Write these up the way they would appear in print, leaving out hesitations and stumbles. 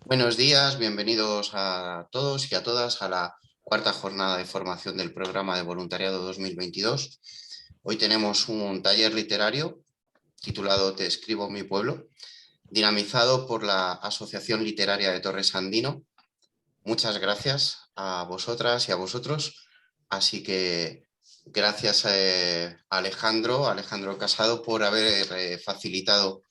Buenos días, bienvenidos a todos y a todas a la cuarta jornada de formación del programa de voluntariado 2022. Hoy tenemos un taller literario titulado Te escribo mi pueblo, dinamizado por la Asociación Literaria de Torresandino. Muchas gracias a vosotras y a vosotros. Así que gracias a Alejandro Casado por haber facilitado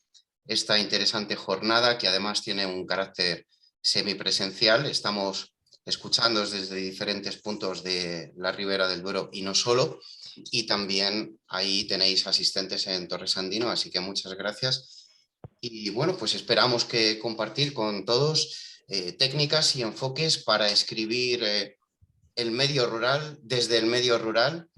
esta interesante jornada, que además tiene un carácter semipresencial. Estamos escuchando desde diferentes puntos de la Ribera del Duero y no solo. Y también ahí tenéis asistentes en Torresandino, así que muchas gracias. Y bueno, pues esperamos que compartir con todos técnicas y enfoques para escribir el medio rural desde el medio rural.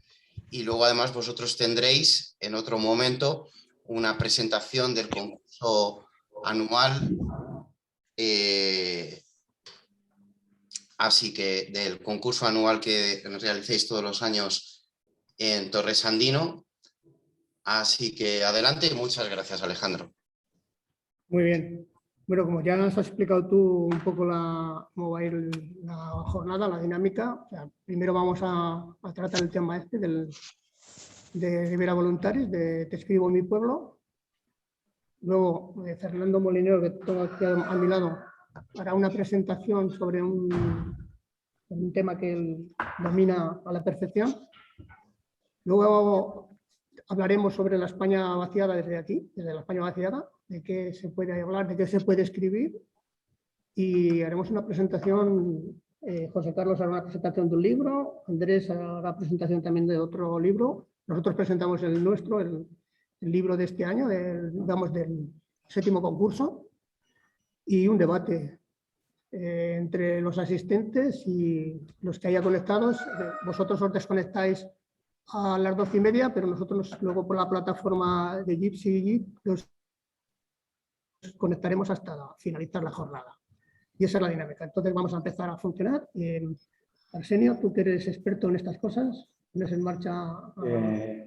Y luego además vosotros tendréis en otro momento una presentación del concurso anual, así que del concurso anual que realicéis todos los años en Torresandino. Así que adelante y muchas gracias, Alejandro. Muy bien. Bueno, como ya nos has explicado tú un poco cómo va a ir la jornada, la dinámica, o sea, primero vamos a tratar el tema de Ribera Voluntarios, de Te escribo mi pueblo. Luego, Fernando Molinero, que tengo aquí a mi lado, hará una presentación sobre un tema que él domina a la perfección. Luego hablaremos sobre la España vaciada desde aquí, desde la España vaciada, de qué se puede hablar, de qué se puede escribir, y haremos una presentación. José Carlos hará una presentación de un libro, Andrés hará la presentación también de otro libro. Nosotros presentamos el nuestro, el libro de este año, del 7º concurso, y un debate entre los asistentes y los que haya conectados. Vosotros os desconectáis a las 12:30, pero nosotros luego por la plataforma de Jitsi nos conectaremos hasta finalizar la jornada. Y esa es la dinámica. Entonces vamos a empezar a funcionar. Arsenio, tú que eres experto en estas cosas, ¿tienes en marcha?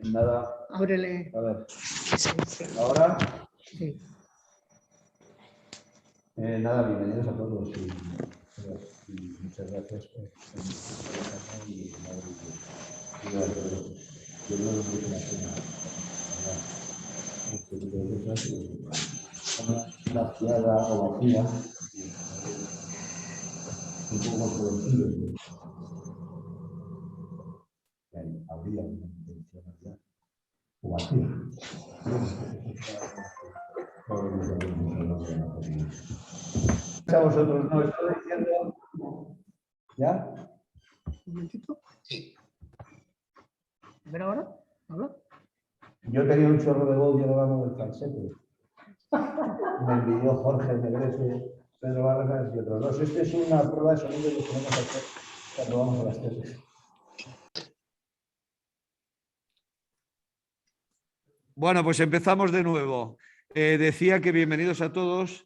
Nada. Ábrele. A ver. ¿Ahora? Sí. Nada, bienvenidos a todos y muchas gracias por una vaciada o vacía, un poco producido. Habría una intencionalidad o vacía. A vosotros no estoy diciendo. ¿Ya? Un momentito. Sí. A ver ahora. ¿Habla? Yo tenía un chorro de voz y ahora vamos del falsete. Me envidió Jorge Negrete, Pedro Vargas y otros dos. Esta es una prueba de sonido que tenemos que hacer cuando vamos a las tesis. Bueno, pues empezamos de nuevo. Decía que bienvenidos a todos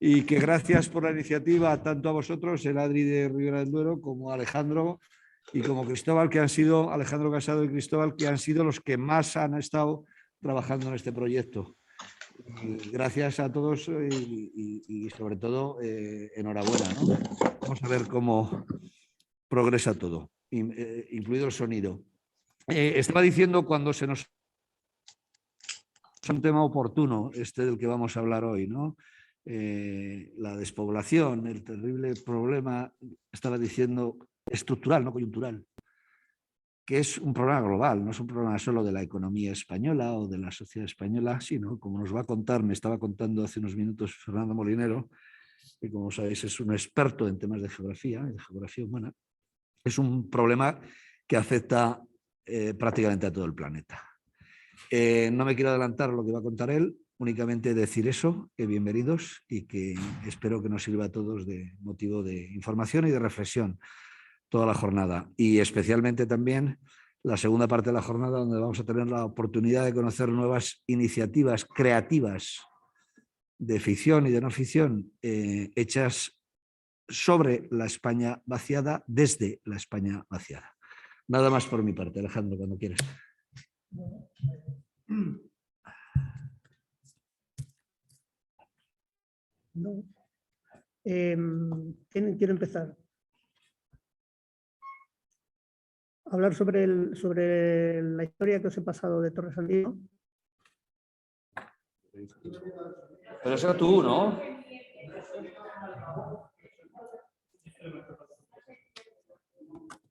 y que gracias por la iniciativa, tanto a vosotros, el Adri de Ribera del Duero, como a Alejandro y como Cristóbal, que han sido, Alejandro Casado y Cristóbal, que han sido los que más han estado trabajando en este proyecto. Y gracias a todos y sobre todo, enhorabuena, ¿no? Vamos a ver cómo progresa todo, incluido el sonido. Estaba diciendo cuando se nos... Es un tema oportuno este del que vamos a hablar hoy, ¿no? La despoblación, el terrible problema, estaba diciendo, estructural, no coyuntural, que es un problema global, no es un problema solo de la economía española o de la sociedad española, sino, como nos va a contar, me estaba contando hace unos minutos Fernando Molinero, que como sabéis es un experto en temas de geografía humana, es un problema que afecta prácticamente a todo el planeta. No me quiero adelantar a lo que va a contar él, únicamente decir eso, que bienvenidos y que espero que nos sirva a todos de motivo de información y de reflexión toda la jornada. Y especialmente también la segunda parte de la jornada, donde vamos a tener la oportunidad de conocer nuevas iniciativas creativas de ficción y de no ficción hechas sobre la España vaciada, desde la España vaciada. Nada más por mi parte, Alejandro, cuando quieras. No. ¿Quién quiere empezar? Hablar sobre la historia que os he pasado de Torresandino. Pero eso tú, ¿no?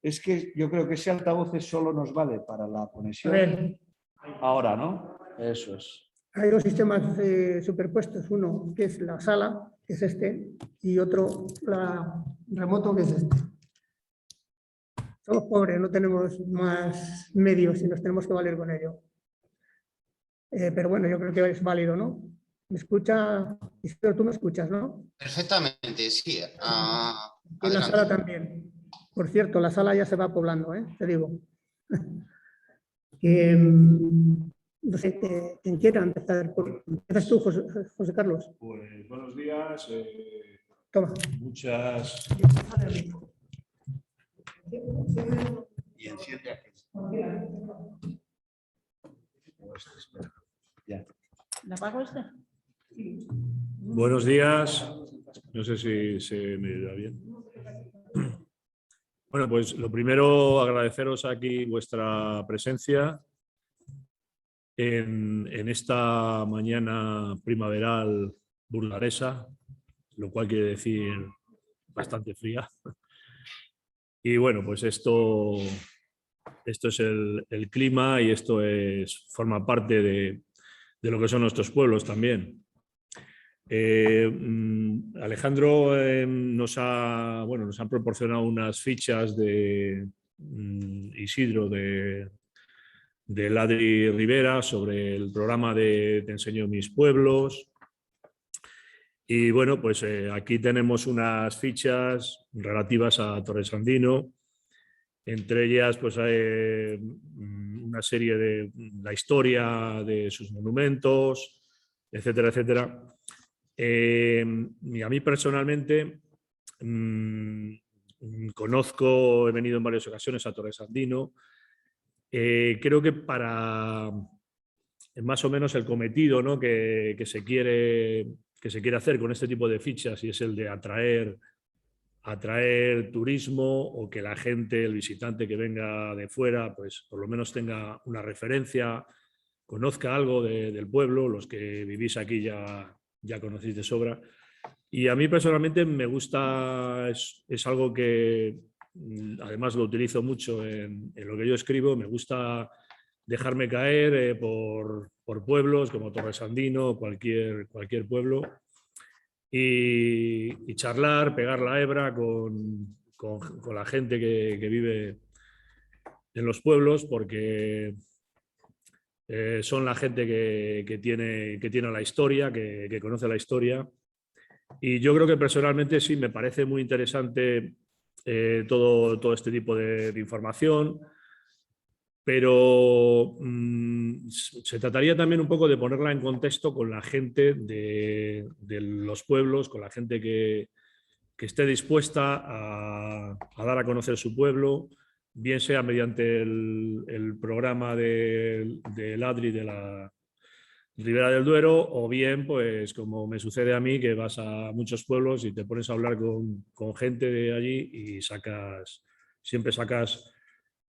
Es que yo creo que ese altavoz solo nos vale para la A conexión. ver, Ahora, ¿no? Eso es. hay dos sistemas superpuestos. Uno que es la sala, que es este, y otro, la remoto, que es este. Somos pobres, no tenemos más medios y nos tenemos que valer con ello. Pero bueno, yo creo que es válido, ¿no? ¿Me escucha? Isidro, tú me escuchas, ¿no? Perfectamente, sí. Y en la Adelante. sala también. Por cierto, la sala ya se va poblando, te digo. No sé, ¿quién quiera empezar? ¿Empiezas tú, José Carlos? Pues buenos días. Toma. Muchas. Y enciende aquí. ¿La apago este? Buenos días. No sé si se me da bien. Bueno, pues lo primero, agradeceros aquí vuestra presencia en esta mañana primaveral burgalesa, lo cual quiere decir bastante fría. Y bueno, pues esto es el clima y esto forma parte de lo que son nuestros pueblos también. Alejandro nos ha proporcionado unas fichas de Isidro de Adri Rivera sobre el programa de Te enseño mis pueblos. Y bueno, pues aquí tenemos unas fichas relativas a Torresandino. Entre ellas, pues hay una serie de la historia de sus monumentos, etcétera, etcétera. Y a mí personalmente conozco, he venido en varias ocasiones a Torresandino. Creo que para más o menos el cometido, ¿no?, que se quiere hacer con este tipo de fichas, y es el de atraer turismo, o que la gente, el visitante que venga de fuera, pues por lo menos tenga una referencia, conozca algo del pueblo. Los que vivís aquí ya conocéis de sobra. Y a mí personalmente me gusta, es algo que además lo utilizo mucho en lo que yo escribo. Me gusta dejarme caer por pueblos como Torresandino o cualquier pueblo, y charlar, pegar la hebra con la gente que vive en los pueblos, porque son la gente que tiene la historia, que conoce la historia. Y yo creo que personalmente sí me parece muy interesante todo este tipo de información, pero se trataría también un poco de ponerla en contexto con la gente de los pueblos, con la gente que esté dispuesta a dar a conocer su pueblo, bien sea mediante el programa del Adri de la Ribera del Duero, o bien, pues como me sucede a mí, que vas a muchos pueblos y te pones a hablar con gente de allí y siempre sacas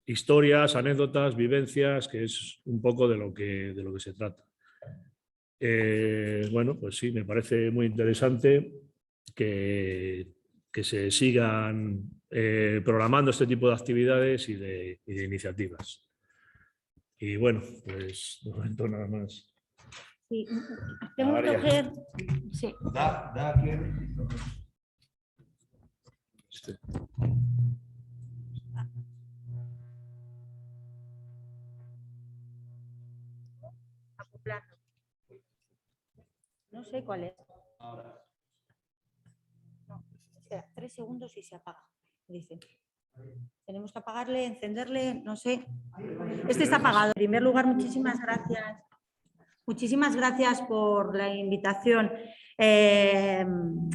historias, anécdotas, vivencias, que es un poco de lo que se trata. Bueno, pues sí, me parece muy interesante que se sigan programando este tipo de actividades y de iniciativas. Y bueno, pues de momento nada más. Sí, tengo que coger. Sí. Da quién. Acoplando. No sé cuál es. No, espera, 3 segundos y se apaga. Dice. Tenemos que apagarle, encenderle, no sé. Este está apagado. En primer lugar, muchísimas gracias. Muchísimas gracias por la invitación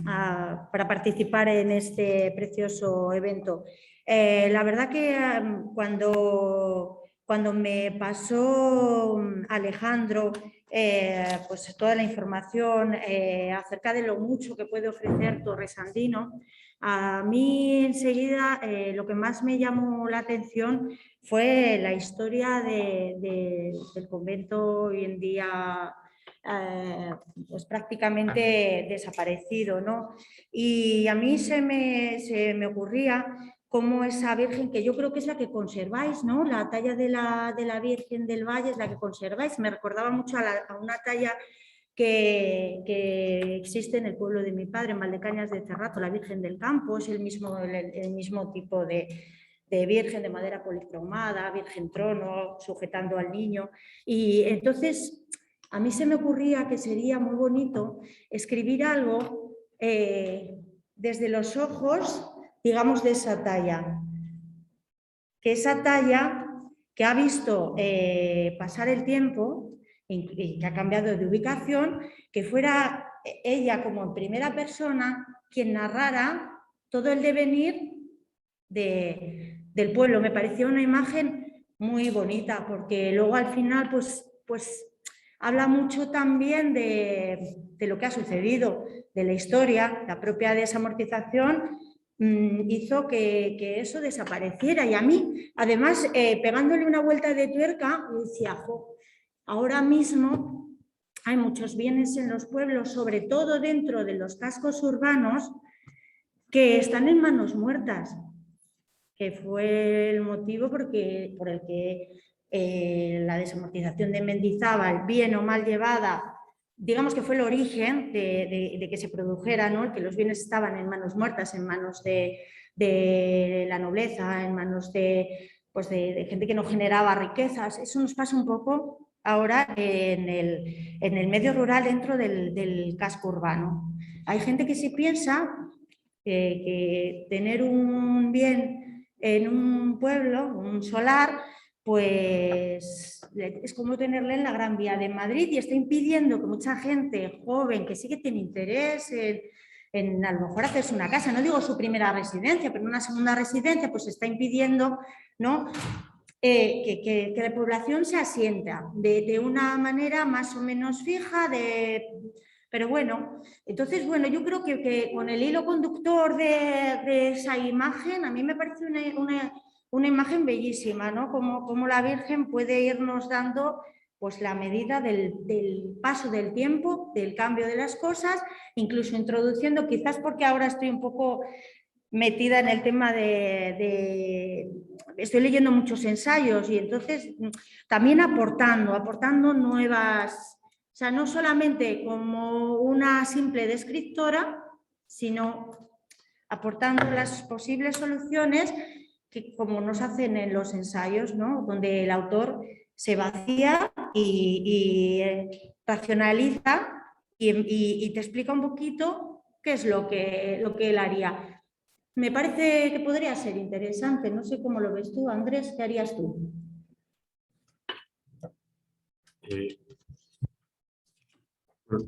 para participar en este precioso evento. La verdad que cuando me pasó Alejandro pues toda la información acerca de lo mucho que puede ofrecer Torresandino. A mí enseguida lo que más me llamó la atención fue la historia del convento hoy en día pues prácticamente desaparecido, ¿no? Y a mí se me ocurría cómo esa Virgen, que yo creo que es la que conserváis, ¿no? La talla de la Virgen del Valle es la que conserváis. Me recordaba mucho a una talla que existe en el pueblo de mi padre, en Valdecañas de Cerrato, la Virgen del Campo. Es el mismo tipo de Virgen de madera policromada, Virgen trono, sujetando al niño. Y entonces a mí se me ocurría que sería muy bonito escribir algo desde los ojos, digamos, de esa talla. Que esa talla que ha visto pasar el tiempo y que ha cambiado de ubicación, que fuera ella como en primera persona quien narrara todo el devenir del pueblo. Me pareció una imagen muy bonita, porque luego al final pues habla mucho también de lo que ha sucedido, de la historia, la propia desamortización hizo que eso desapareciera. Y a mí, además, pegándole una vuelta de tuerca, decía, jo, ahora mismo hay muchos bienes en los pueblos, sobre todo dentro de los cascos urbanos, que están en manos muertas, que fue el motivo por el que la desamortización de Mendizábal, bien o mal llevada, digamos que fue el origen de que se produjera, ¿no? Que los bienes estaban en manos muertas, en manos de la nobleza, en manos de gente que no generaba riquezas. Eso nos pasa un poco ahora en el medio rural dentro del casco urbano. Hay gente que sí piensa que tener un bien en un pueblo, un solar, pues es como tenerle en la Gran Vía de Madrid, y está impidiendo que mucha gente joven que sí que tiene interés en a lo mejor hacerse una casa, no digo su primera residencia, pero una segunda residencia, pues está impidiendo, ¿no? Que la población se asienta de una manera más o menos fija, pero bueno, entonces, bueno, yo creo que con el hilo conductor de esa imagen, a mí me parece una imagen bellísima, ¿no? Como la Virgen puede irnos dando pues la medida del paso del tiempo, del cambio de las cosas, incluso introduciendo, quizás porque ahora estoy un poco metida en el tema estoy leyendo muchos ensayos, y entonces también aportando nuevas, o sea, no solamente como una simple descriptora, sino aportando las posibles soluciones que, como nos hacen en los ensayos, ¿no? Donde el autor se vacía y racionaliza y te explica un poquito qué es lo que él haría. Me parece que podría ser interesante. No sé cómo lo ves tú, Andrés. ¿Qué harías tú?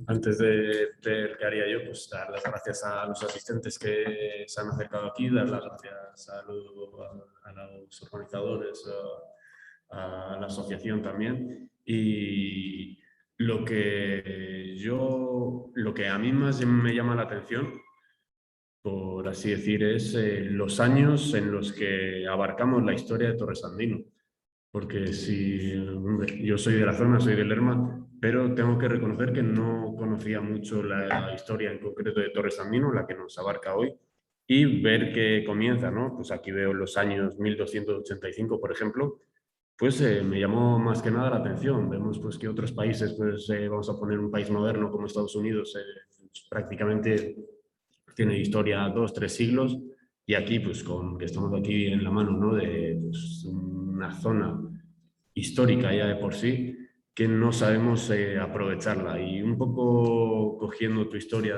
Antes de ver qué haría yo, pues dar las gracias a los asistentes que se han acercado aquí, dar las gracias a los organizadores, a la asociación también. Y lo que a mí más me llama la atención, por así decir, es los años en los que abarcamos la historia de Torresandino. Porque yo soy de la zona, soy de Lerma, pero tengo que reconocer que no conocía mucho la historia en concreto de Torresandino, la que nos abarca hoy, y ver que comienza, ¿no? Pues aquí veo los años 1285, por ejemplo, pues me llamó más que nada la atención. Vemos pues que otros países, pues vamos a poner un país moderno como Estados Unidos, prácticamente tiene historia 2-3 siglos, y aquí, pues que estamos aquí en la mano, ¿no? De pues, una zona histórica ya de por sí, que no sabemos aprovecharla. Y un poco cogiendo tu historia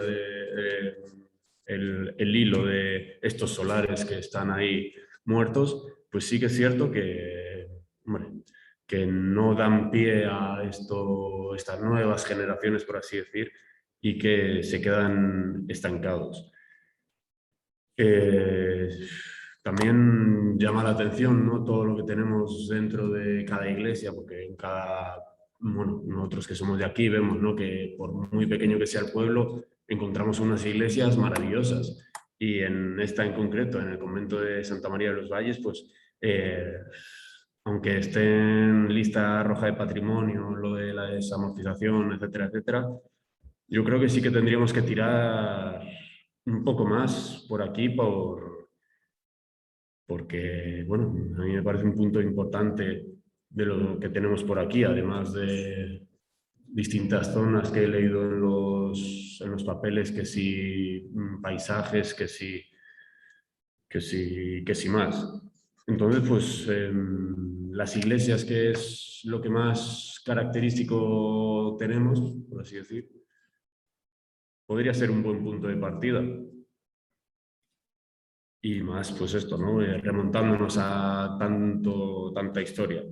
el hilo de estos solares que están ahí muertos, pues sí que es cierto que, hombre, que no dan pie a estas nuevas generaciones, por así decir, y que se quedan estancados. También llama la atención, ¿no? Todo lo que tenemos dentro de cada iglesia, porque en cada bueno, nosotros que somos de aquí vemos, ¿no?, que por muy pequeño que sea el pueblo, encontramos unas iglesias maravillosas. Y en esta en concreto, en el convento de Santa María de los Valles, pues aunque esté en lista roja de patrimonio, lo de la desamortización, etcétera, etcétera, yo creo que sí que tendríamos que tirar un poco más por aquí, porque, bueno, a mí me parece un punto importante de lo que tenemos por aquí, además de distintas zonas que he leído en los papeles, que sí paisajes, que sí más. Entonces, pues las iglesias, que es lo que más característico tenemos, por así decir, podría ser un buen punto de partida. Y más, pues esto, ¿no? Remontándonos a tanta historia.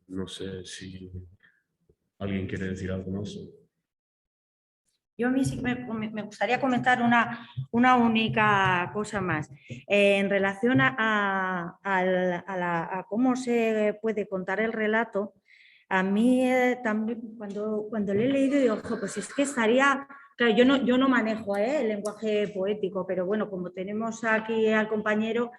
No sé si alguien quiere decir algo más. Yo a mí sí me gustaría comentar una única cosa más. En relación a cómo se puede contar el relato, a mí también cuando lo he leído digo, ojo, pues es que estaría... Claro, yo no manejo el lenguaje poético, pero bueno, como tenemos aquí al compañero,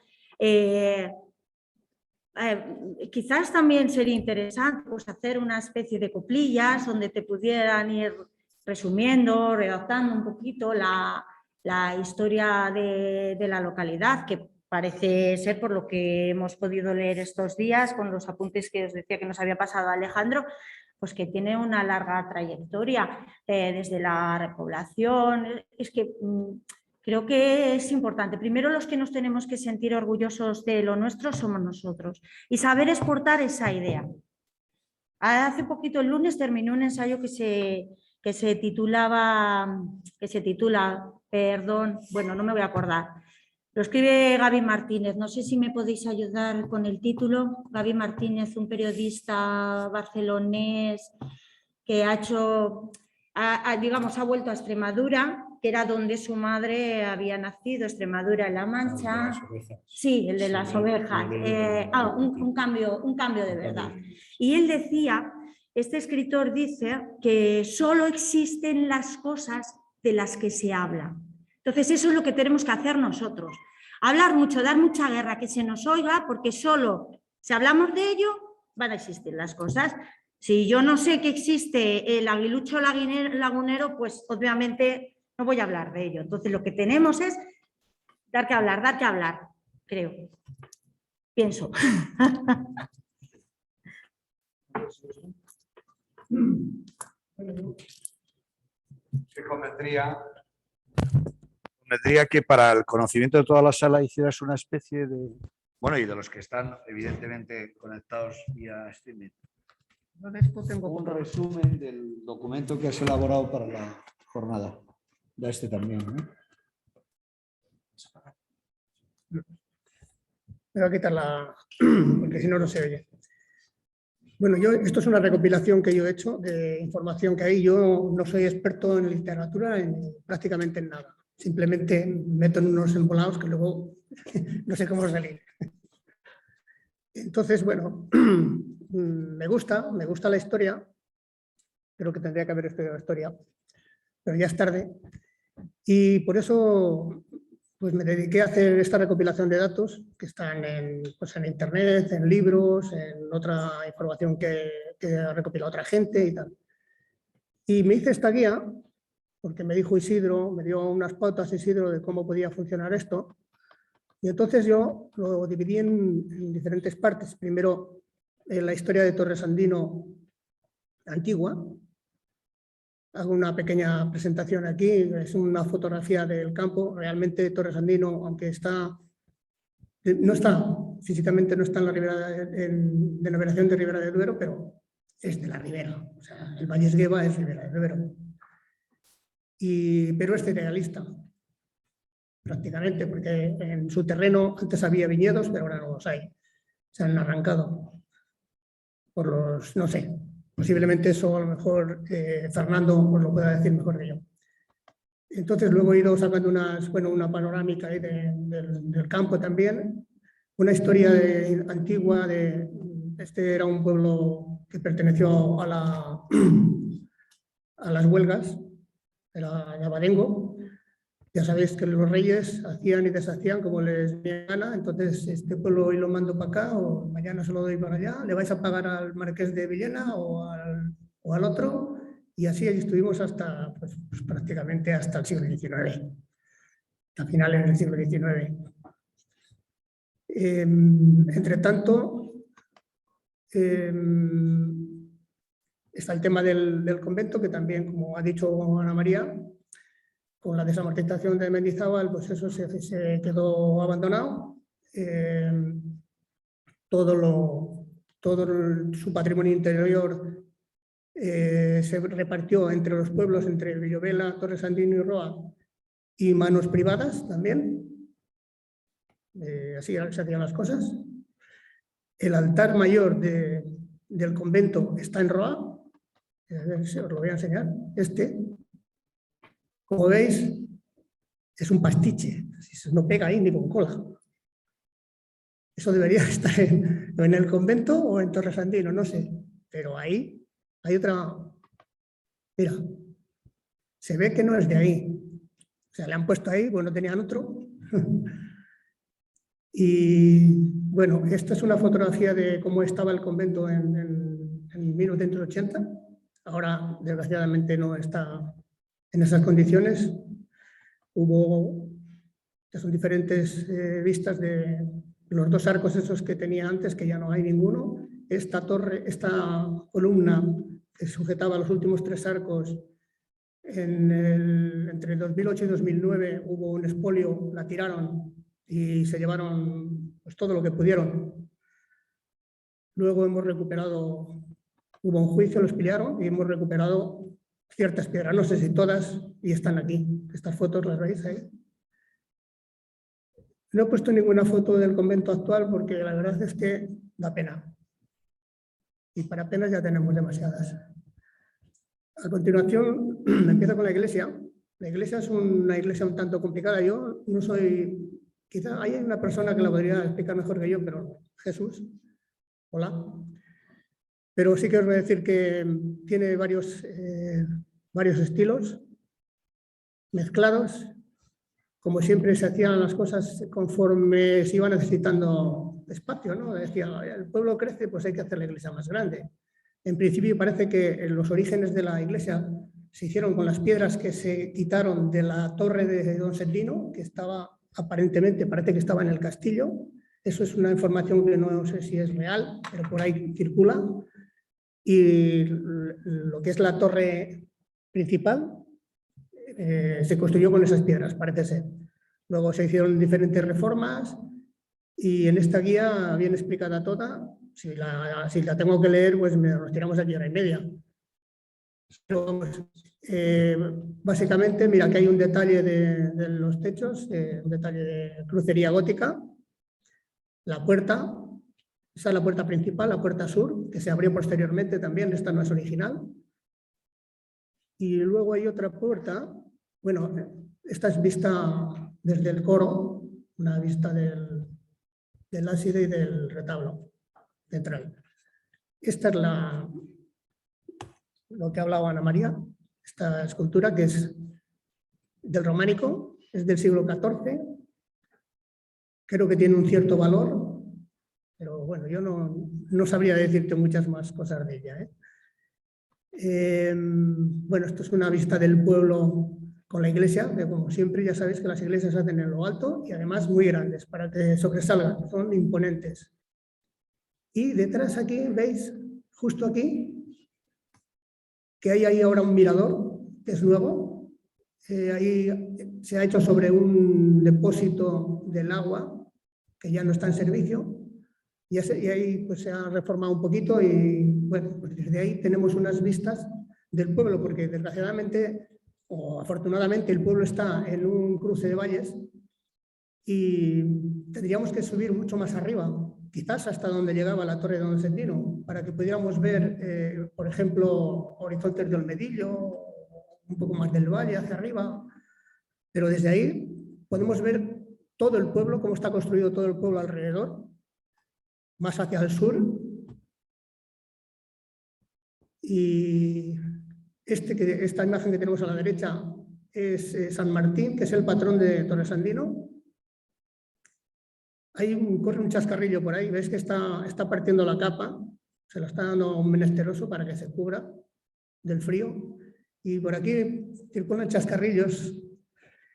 quizás también sería interesante pues, hacer una especie de coplillas donde te pudieran ir resumiendo, redactando un poquito la historia de la localidad, que parece ser, por lo que hemos podido leer estos días, con los apuntes que os decía que nos había pasado Alejandro, pues que tiene una larga trayectoria desde la repoblación. Es que creo que es importante. Primero, los que nos tenemos que sentir orgullosos de lo nuestro somos nosotros y saber exportar esa idea. Hace poquito, el lunes, terminé un ensayo que se titula, perdón, bueno, no me voy a acordar. Lo escribe Gaby Martínez. No sé si me podéis ayudar con el título. Gaby Martínez, un periodista barcelonés que ha vuelto a Extremadura, que era donde su madre había nacido, Extremadura en La Mancha. Sí, el de las ovejas. Un cambio de verdad. Y él decía, este escritor dice que solo existen las cosas de las que se habla. Entonces eso es lo que tenemos que hacer nosotros. Hablar mucho, dar mucha guerra, que se nos oiga, porque solo si hablamos de ello van a existir las cosas. Si yo no sé que existe el aguilucho lagunero, pues obviamente no voy a hablar de ello. Entonces lo que tenemos es dar que hablar, creo. Pienso. Que convendría que para el conocimiento de toda la sala hicieras una especie de... Bueno, y de los que están evidentemente conectados vía streaming. Un resumen del documento que has elaborado para la jornada. De este también, ¿no? Me voy a quitar porque si no, no se oye. Bueno, esto es una recopilación que yo he hecho de información que hay. Yo no soy experto en literatura prácticamente en nada. Simplemente meto en unos embolados que luego no sé cómo salir. Entonces, bueno, me gusta la historia. Creo que tendría que haber estudiado historia, pero ya es tarde. Y por eso pues me dediqué a hacer esta recopilación de datos que están en internet, en libros, en otra información que ha recopilado otra gente y tal. Y me hice esta guía porque me dijo Isidro, me dio unas pautas Isidro de cómo podía funcionar esto. Y entonces yo lo dividí en diferentes partes. Primero, la historia de Torresandino antigua. Hago una pequeña presentación aquí, es una fotografía del campo. Realmente Torresandino, aunque físicamente no está en la ribera denominación de Ribera del Duero, pero es de la ribera. O sea, el Valle Esgueva es Ribera del Duero. Pero es cerealista, prácticamente, porque en su terreno antes había viñedos, pero ahora no los hay. Se han arrancado por los, no sé, posiblemente eso a lo mejor Fernando os lo pueda decir mejor que yo. Entonces luego he ido sacando una panorámica ahí del campo también, una historia antigua este era un pueblo que perteneció a las huelgas, era de Abadengo. Ya sabéis que los reyes hacían y deshacían como les daba gana, entonces este pueblo hoy lo mando para acá o mañana se lo doy para allá, le vais a pagar al marqués de Villena o al otro, y así estuvimos hasta pues prácticamente hasta el siglo XIX, a finales del siglo XIX. Entre tanto, está el tema del convento, que también, como ha dicho Ana María, con la desamortización de Mendizábal, pues eso se quedó abandonado. Todo su patrimonio interior se repartió entre los pueblos, entre Villovela, Torresandino y Roa, y manos privadas también. Así se hacían las cosas. El altar mayor del convento está en Roa. A ver si os lo voy a enseñar. Como veis, es un pastiche. No pega ahí ni con cola. Eso debería estar en el convento o en Torresandino, no sé. Pero ahí hay otra. Mira, se ve que no es de ahí. O sea, le han puesto ahí, bueno, tenían otro. Y bueno, esta es una fotografía de cómo estaba el convento en 1980. Ahora, desgraciadamente, no está en esas condiciones. Son diferentes vistas de los dos arcos esos que tenía antes, que ya no hay ninguno. Esta columna que sujetaba los últimos tres arcos, entre 2008 y 2009 hubo un expolio, la tiraron y se llevaron pues todo lo que pudieron. Luego hemos recuperado, hubo un juicio, los pillaron y hemos recuperado ciertas piedras, no sé si todas, y están aquí. Estas fotos las veis ahí. No he puesto ninguna foto del convento actual porque la verdad es que da pena. Y para penas ya tenemos demasiadas. A continuación, empiezo con la iglesia. La iglesia es una iglesia un tanto complicada. Yo no soy... Quizá hay una persona que la podría explicar mejor que yo, pero Jesús. Hola. Pero sí que os voy a decir que tiene varios estilos mezclados. Como siempre se hacían las cosas conforme se iba necesitando espacio, ¿no? Decía, el pueblo crece, pues hay que hacer la iglesia más grande. En principio parece que los orígenes de la iglesia se hicieron con las piedras que se quitaron de la torre de Don Sendino, que estaba aparentemente, parece que estaba en el castillo. Eso es una información que no sé si es real, pero por ahí circula. Y lo que es la torre principal se construyó con esas piedras, parece ser. Luego se hicieron diferentes reformas y en esta guía bien explicada toda. Si la tengo que leer, pues nos tiramos aquí hora y media. Pero vamos, básicamente, mira, que hay un detalle de los techos, un detalle de crucería gótica. La puerta, esa es la puerta principal, la puerta sur, que se abrió posteriormente también, esta no es original. Y luego hay otra puerta, bueno, esta es vista desde el coro, una vista del ábside y del retablo central. Esta es lo que hablaba Ana María, esta escultura que es del románico, es del siglo XIV, creo que tiene un cierto valor, pero bueno, yo no sabría decirte muchas más cosas de ella, Bueno, esto es una vista del pueblo con la iglesia, que como siempre ya sabéis que las iglesias se hacen en lo alto y además muy grandes para que sobresalgan, son imponentes. Y detrás aquí, veis, justo aquí, que hay ahí ahora un mirador, que es nuevo. Ahí se ha hecho sobre un depósito del agua, que ya no está en servicio. Y ahí pues, se ha reformado un poquito y bueno, pues desde ahí tenemos unas vistas del pueblo, porque desgraciadamente o afortunadamente el pueblo está en un cruce de valles y tendríamos que subir mucho más arriba, quizás hasta donde llegaba la torre de Don Sendino, para que pudiéramos ver, por ejemplo, horizontes de Olmedillo, un poco más del valle hacia arriba, pero desde ahí podemos ver todo el pueblo, cómo está construido todo el pueblo alrededor, más hacia el sur, Y esta imagen que tenemos a la derecha es San Martín, que es el patrón de Torresandino. Corre un chascarrillo por ahí, ves que está partiendo la capa, se lo está dando a un menesteroso para que se cubra del frío. Y por aquí circulan chascarrillos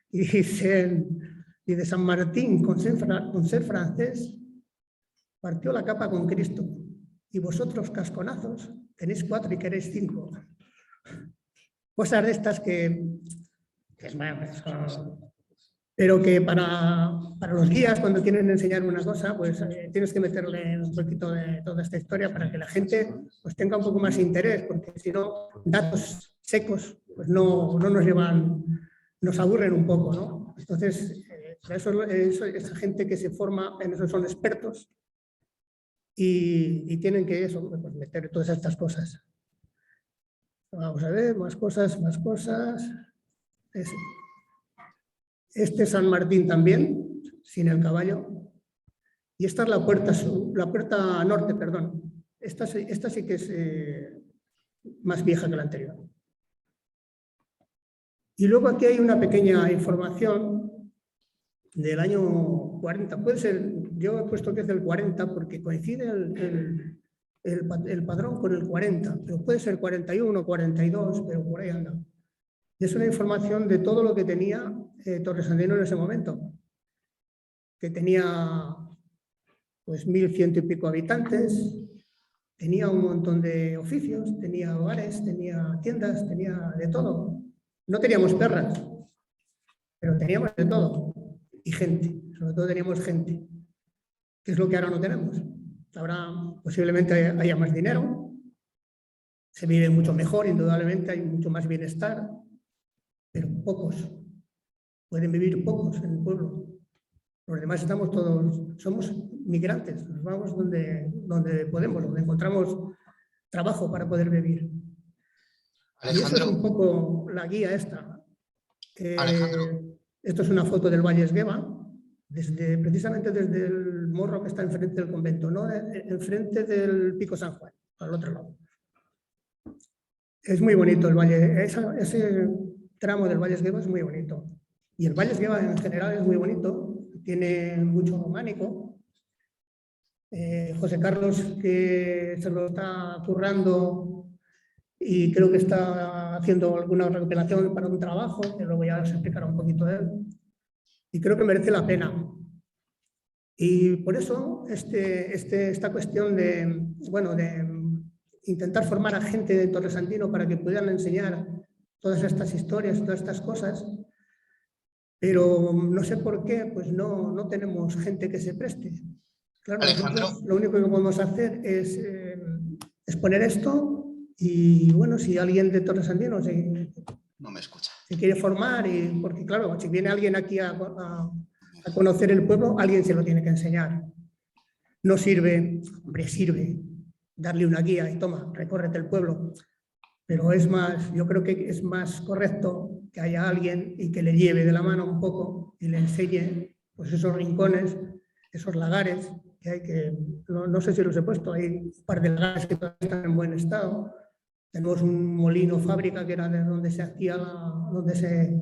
y dicen, y de San Martín, con ser francés, partió la capa con Cristo. Y vosotros, casconazos, tenéis 4 y queréis 5. Cosas de estas que es más, pero que para los guías, cuando quieren enseñar una cosa, pues tienes que meterle un poquito de toda esta historia para que la gente pues tenga un poco más interés, porque si no, datos secos pues no nos llevan, nos aburren un poco, ¿no? Entonces, esa gente que se forma en eso son expertos y tienen que pues meter todas estas cosas. Vamos a ver, más cosas. Este es San Martín también, sin el caballo. Y esta es la puerta norte, perdón. Esta sí que es más vieja que la anterior. Y luego aquí hay una pequeña información del año 40. Puede ser, yo he puesto que es del 40 porque coincide el padrón con el 40, pero puede ser 41, 42, pero por ahí anda. Es una información de todo lo que tenía Torresandino en ese momento, que tenía pues 1.100 y pico habitantes, tenía un montón de oficios, tenía hogares, tenía tiendas, tenía de todo. No teníamos perras, pero teníamos de todo. Y gente, sobre todo teníamos gente, que es lo que ahora no tenemos. Ahora posiblemente haya más dinero, se vive mucho mejor, indudablemente hay mucho más bienestar, pero pocos, pueden vivir pocos en el pueblo. Los demás estamos todos, somos migrantes, nos vamos donde podemos, donde encontramos trabajo para poder vivir. Alejandro, y eso es un poco la guía esta. Alejandro. Esto es una foto del Valle Esgueva, precisamente desde el morro que está enfrente del convento, no enfrente del Pico San Juan, al otro lado. Es muy bonito el valle, ese tramo del Valle Esgueva es muy bonito. Y el Valle Esgueva en general es muy bonito, tiene mucho románico. José Carlos, que se lo está currando y creo que está haciendo alguna recopilación para un trabajo, que luego ya os explicará un poquito de él. Y creo que merece la pena. Y por eso esta cuestión de intentar formar a gente de Torresandino para que puedan enseñar todas estas historias, todas estas cosas, pero no sé por qué, pues no tenemos gente que se preste. Claro, nosotros lo único que podemos hacer es exponer esto y bueno, si alguien de Torresandino no me escucha. Se quiere formar, porque claro, si viene alguien aquí a conocer el pueblo, alguien se lo tiene que enseñar. No sirve, hombre, sirve darle una guía y toma, recórrete el pueblo. Pero yo creo que es más correcto que haya alguien y que le lleve de la mano un poco y le enseñe pues esos rincones, esos lagares, que hay que, no sé si los he puesto, hay un par de lagares que todavía están en buen estado. Tenemos un molino fábrica que era de donde se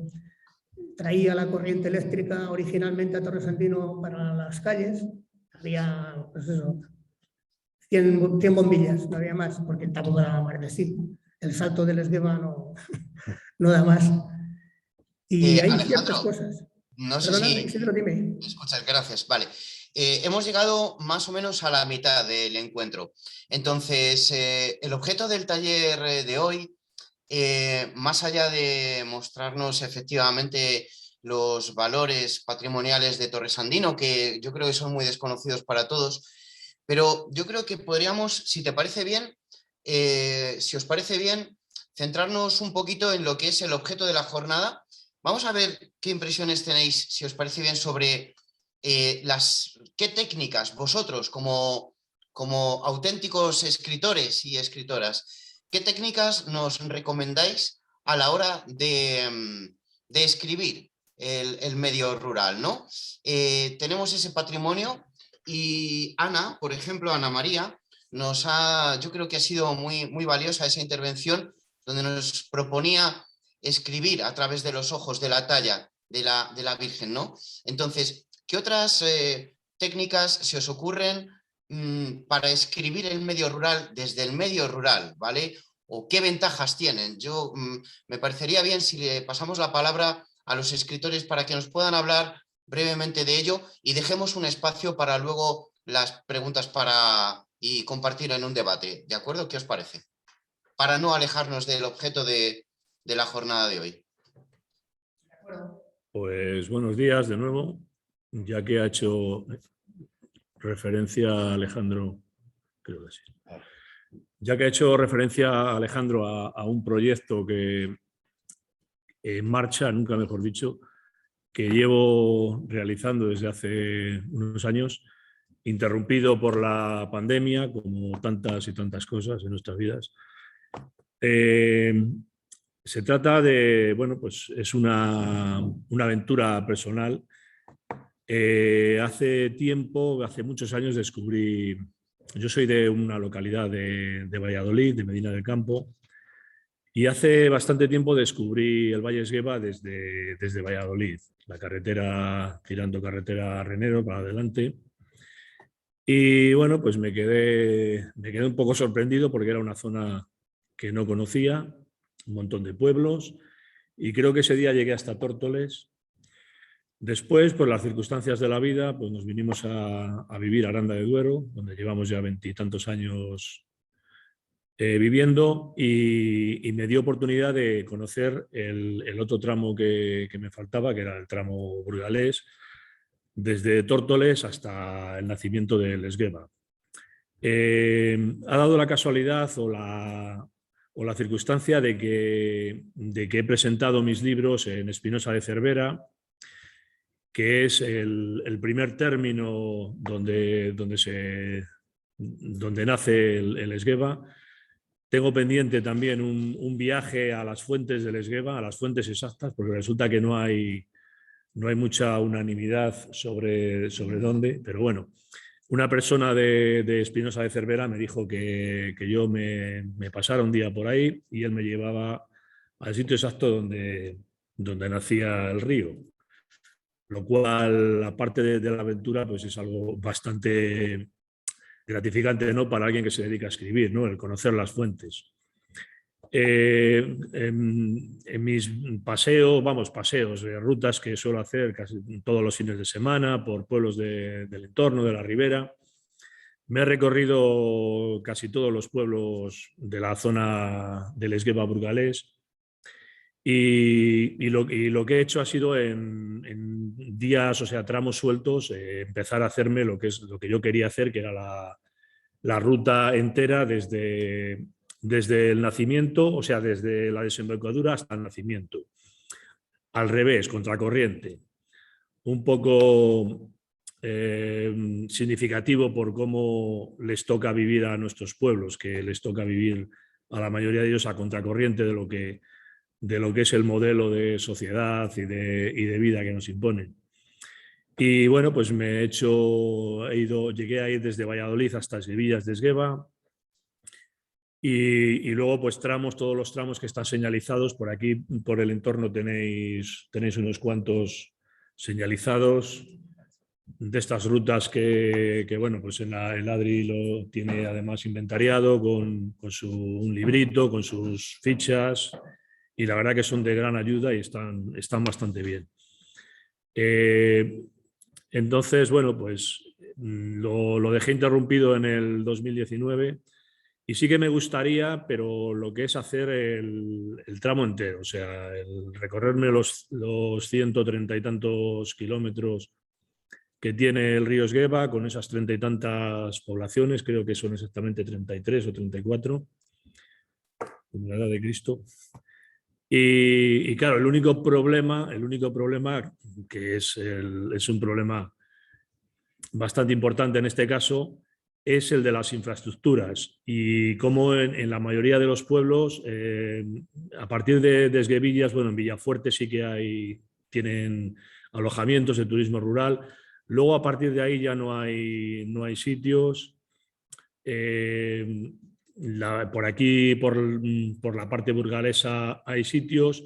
traía la corriente eléctrica originalmente a Torresandino para las calles. Había, pues eso, 100 bombillas, no había más, porque tampoco daba más de sí. El salto del Esgueva no da más. Y hay ciertas cosas. No sé Perdona, si Isidro, dime. Escuchas, gracias. Vale. Hemos llegado más o menos a la mitad del encuentro. Entonces, el objeto del taller de hoy, más allá de mostrarnos efectivamente los valores patrimoniales de Torresandino, que yo creo que son muy desconocidos para todos, pero yo creo que podríamos, si te parece bien, si os parece bien, centrarnos un poquito en lo que es el objeto de la jornada. Vamos a ver qué impresiones tenéis, si os parece bien, sobre qué técnicas vosotros, como auténticos escritores y escritoras, qué técnicas nos recomendáis a la hora de escribir el medio rural, ¿no? Tenemos ese patrimonio y Ana, por ejemplo, Ana María, yo creo que ha sido muy valiosa esa intervención, donde nos proponía escribir a través de los ojos, de la talla de la Virgen, ¿no? Entonces, ¿qué otras técnicas se os ocurren para escribir el medio rural desde el medio rural, ¿vale? ¿O qué ventajas tienen? Yo me parecería bien si le pasamos la palabra a los escritores para que nos puedan hablar brevemente de ello y dejemos un espacio para luego las preguntas y compartir en un debate. ¿De acuerdo? ¿Qué os parece? Para no alejarnos del objeto de la jornada de hoy. Pues buenos días de nuevo, ya que ha hecho referencia a Alejandro, creo que sí. Ya que ha hecho referencia Alejandro a un proyecto que en marcha, nunca mejor dicho, que llevo realizando desde hace unos años, interrumpido por la pandemia, como tantas y tantas cosas en nuestras vidas. Se trata de, bueno, pues es una aventura personal. Hace muchos años descubrí, yo soy de una localidad de Valladolid, de Medina del Campo, y hace bastante tiempo descubrí el Valle Esgueva desde Valladolid, la carretera, tirando carretera Renero para adelante. Y bueno, pues me quedé un poco sorprendido porque era una zona que no conocía, un montón de pueblos, y creo que ese día llegué hasta Tórtoles. Después, por las circunstancias de la vida, pues nos vinimos a vivir a Aranda de Duero, donde llevamos ya 20 y tantos años viviendo, y me dio oportunidad de conocer el otro tramo que me faltaba, que era el tramo burgalés, desde Tórtoles hasta el nacimiento del Esgueva. Ha dado la casualidad o la circunstancia de que he presentado mis libros en Espinosa de Cervera, que es el primer término donde nace el Esgueva. Tengo pendiente también un viaje a las fuentes del Esgueva, a las fuentes exactas, porque resulta que no hay mucha unanimidad sobre dónde, pero bueno, una persona de Espinosa de Cervera me dijo que yo me pasara un día por ahí y él me llevaba al sitio exacto donde nacía el río. Lo cual, aparte de la aventura, pues es algo bastante gratificante, ¿no?, para alguien que se dedica a escribir, ¿no?, el conocer las fuentes. En mis paseos, rutas que suelo hacer casi todos los fines de semana por pueblos del entorno, de la ribera, me he recorrido casi todos los pueblos de la zona del Esgueva burgalés. Y lo que he hecho ha sido en días, o sea, tramos sueltos, empezar a hacerme lo que yo quería hacer, que era la ruta entera desde el nacimiento, o sea, desde la desembocadura hasta el nacimiento. Al revés, contracorriente. Un poco significativo por cómo les toca vivir a nuestros pueblos, que les toca vivir a la mayoría de ellos a contracorriente de lo que es el modelo de sociedad y de vida que nos imponen. Y bueno, pues llegué a ir desde Valladolid hasta Sevillas de Esgueva, y luego pues todos los tramos que están señalizados. Por aquí, por el entorno, tenéis unos cuantos señalizados de estas rutas que bueno, pues el Adri lo tiene además inventariado con un librito, con sus fichas. Y la verdad que son de gran ayuda y están bastante bien. Entonces, bueno, pues lo dejé interrumpido en el 2019 y sí que me gustaría, pero lo que es hacer el tramo entero, o sea, el recorrerme los 130 y tantos kilómetros que tiene el río Esgueva, con esas 30 y tantas poblaciones, creo que son exactamente 33 o 34, en la edad de Cristo. Y claro, el único problema que es un problema bastante importante en este caso, es el de las infraestructuras. Y como en la mayoría de los pueblos, a partir de Esguevillas, bueno, en Villafuerte sí que tienen alojamientos de turismo rural. Luego, a partir de ahí ya no hay sitios. Por aquí, por la parte burgalesa, hay sitios.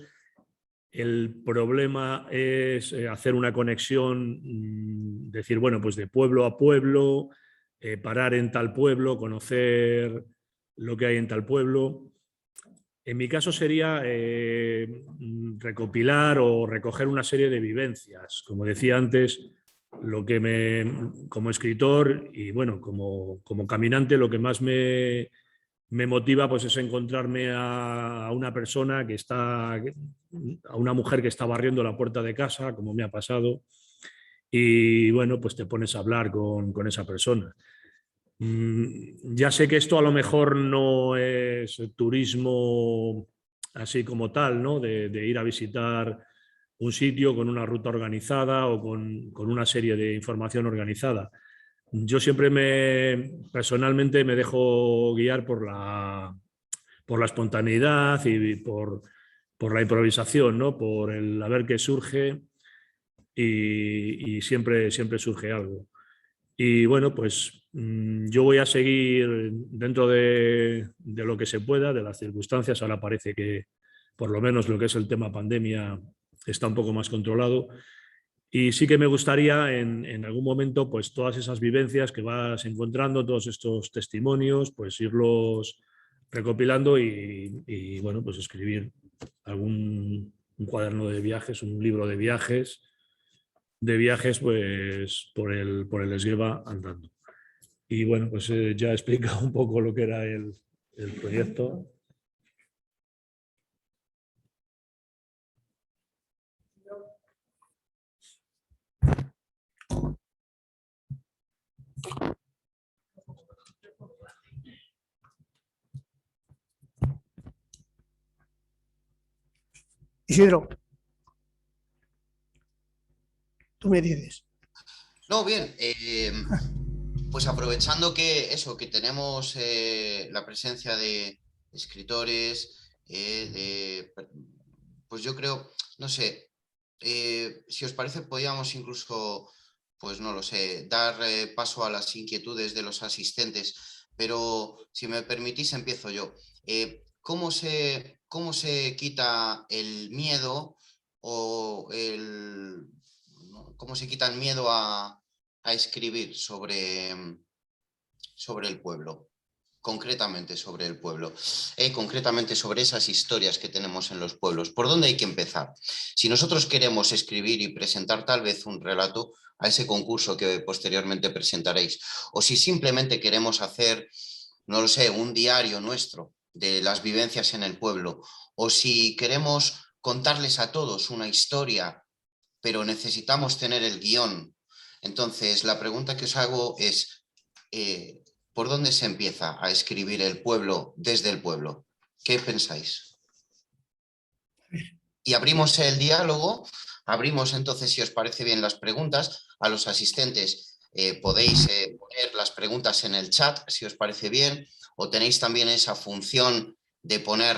El problema es hacer una conexión, decir, bueno, pues de pueblo a pueblo, parar en tal pueblo, conocer lo que hay en tal pueblo. En mi caso sería recopilar o recoger una serie de vivencias. Como decía antes, como escritor y bueno, como caminante, lo que más me motiva pues es encontrarme a una persona que está, a una mujer que está barriendo la puerta de casa, como me ha pasado, y bueno, pues te pones a hablar con esa persona. Ya sé que esto a lo mejor no es turismo así como tal, ¿no? De ir a visitar un sitio con una ruta organizada o con una serie de información organizada. Yo siempre personalmente me dejo guiar por la espontaneidad y por la improvisación, ¿no? Por el a ver qué surge y siempre surge algo. Y bueno, pues yo voy a seguir dentro de lo que se pueda, de las circunstancias. Ahora parece que por lo menos lo que es el tema pandemia está un poco más controlado. Y sí que me gustaría en algún momento, pues todas esas vivencias que vas encontrando, todos estos testimonios, pues irlos recopilando y bueno, pues escribir un cuaderno de viajes, un libro de viajes pues por el Esgueva andando. Y bueno, pues ya he explicado un poco lo que era el proyecto. Isidro, tú me dices. No, bien. Pues aprovechando que tenemos la presencia de escritores, pues yo creo, no sé, si os parece, podríamos incluso, pues no lo sé, dar paso a las inquietudes de los asistentes, pero si me permitís, empiezo yo. ¿Cómo se quita el miedo o cómo se quita el miedo a escribir sobre el pueblo, concretamente sobre el pueblo, concretamente sobre esas historias que tenemos en los pueblos? ¿Por dónde hay que empezar? Si nosotros queremos escribir y presentar tal vez un relato a ese concurso que posteriormente presentaréis, o si simplemente queremos hacer, no lo sé, un diario nuestro de las vivencias en el pueblo, o si queremos contarles a todos una historia, pero necesitamos tener el guión. Entonces, la pregunta que os hago es, ¿por dónde se empieza a escribir el pueblo desde el pueblo? ¿Qué pensáis? Y abrimos el diálogo, abrimos entonces, si os parece bien, las preguntas a los asistentes. Podéis poner las preguntas en el chat, si os parece bien, o tenéis también esa función de poner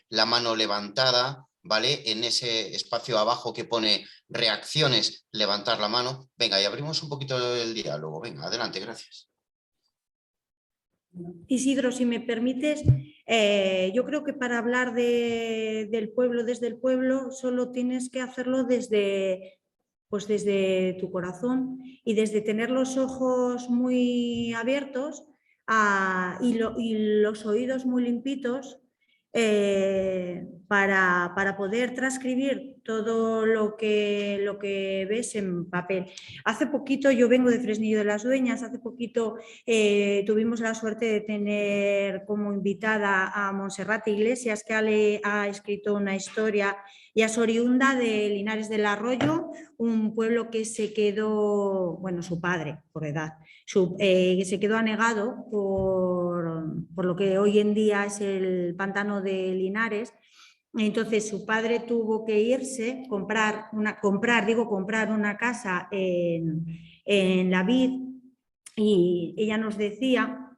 la mano levantada, ¿vale? En ese espacio abajo que pone reacciones, levantar la mano. Venga, y abrimos un poquito el diálogo. Venga, adelante, gracias. Isidro, si me permites, yo creo que para hablar del pueblo, desde el pueblo, solo tienes que hacerlo desde tu corazón y desde tener los ojos muy abiertos y los oídos muy limpitos para poder transcribir todo lo que ves en papel. Hace poquito, yo vengo de Fresnillo de las Dueñas, hace poquito tuvimos la suerte de tener como invitada a Montserrat Iglesias, que ha escrito una historia, y es oriunda de Linares del Arroyo, un pueblo que se quedó, bueno, su padre, por edad, se quedó anegado por lo que hoy en día es el pantano de Linares. Entonces su padre tuvo que irse, comprar una casa en La Vid, y ella nos decía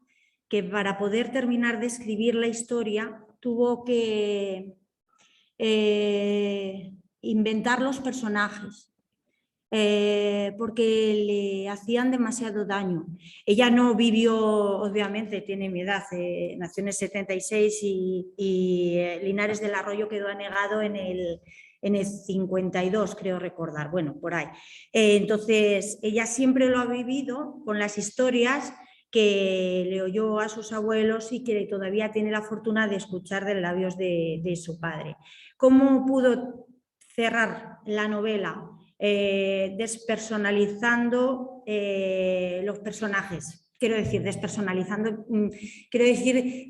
que para poder terminar de escribir la historia tuvo que inventar los personajes. porque le hacían demasiado daño. Ella no vivió, obviamente, tiene mi edad, nació en el 76 y Linares del Arroyo quedó anegado en el 52, creo recordar, bueno, por ahí. Entonces, ella siempre lo ha vivido con las historias que le oyó a sus abuelos y que todavía tiene la fortuna de escuchar de labios de su padre. ¿Cómo pudo cerrar la novela? Despersonalizando los personajes. Quiero decir, despersonalizando, quiero decir,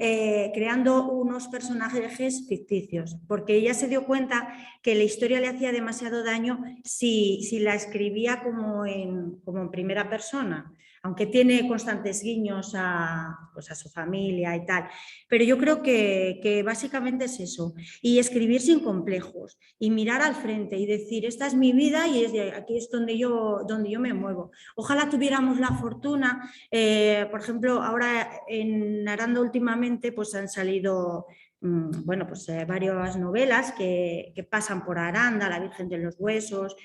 creando unos personajes ficticios, porque ella se dio cuenta que la historia le hacía demasiado daño si la escribía como en primera persona, aunque tiene constantes guiños pues a su familia y tal. Pero yo creo que básicamente es eso, y escribir sin complejos, y mirar al frente y decir, esta es mi vida y aquí es donde yo me muevo. Ojalá tuviéramos la fortuna, por ejemplo, ahora en Aranda últimamente pues han salido bueno, pues varias novelas que pasan por Aranda, La Virgen de los Huesos,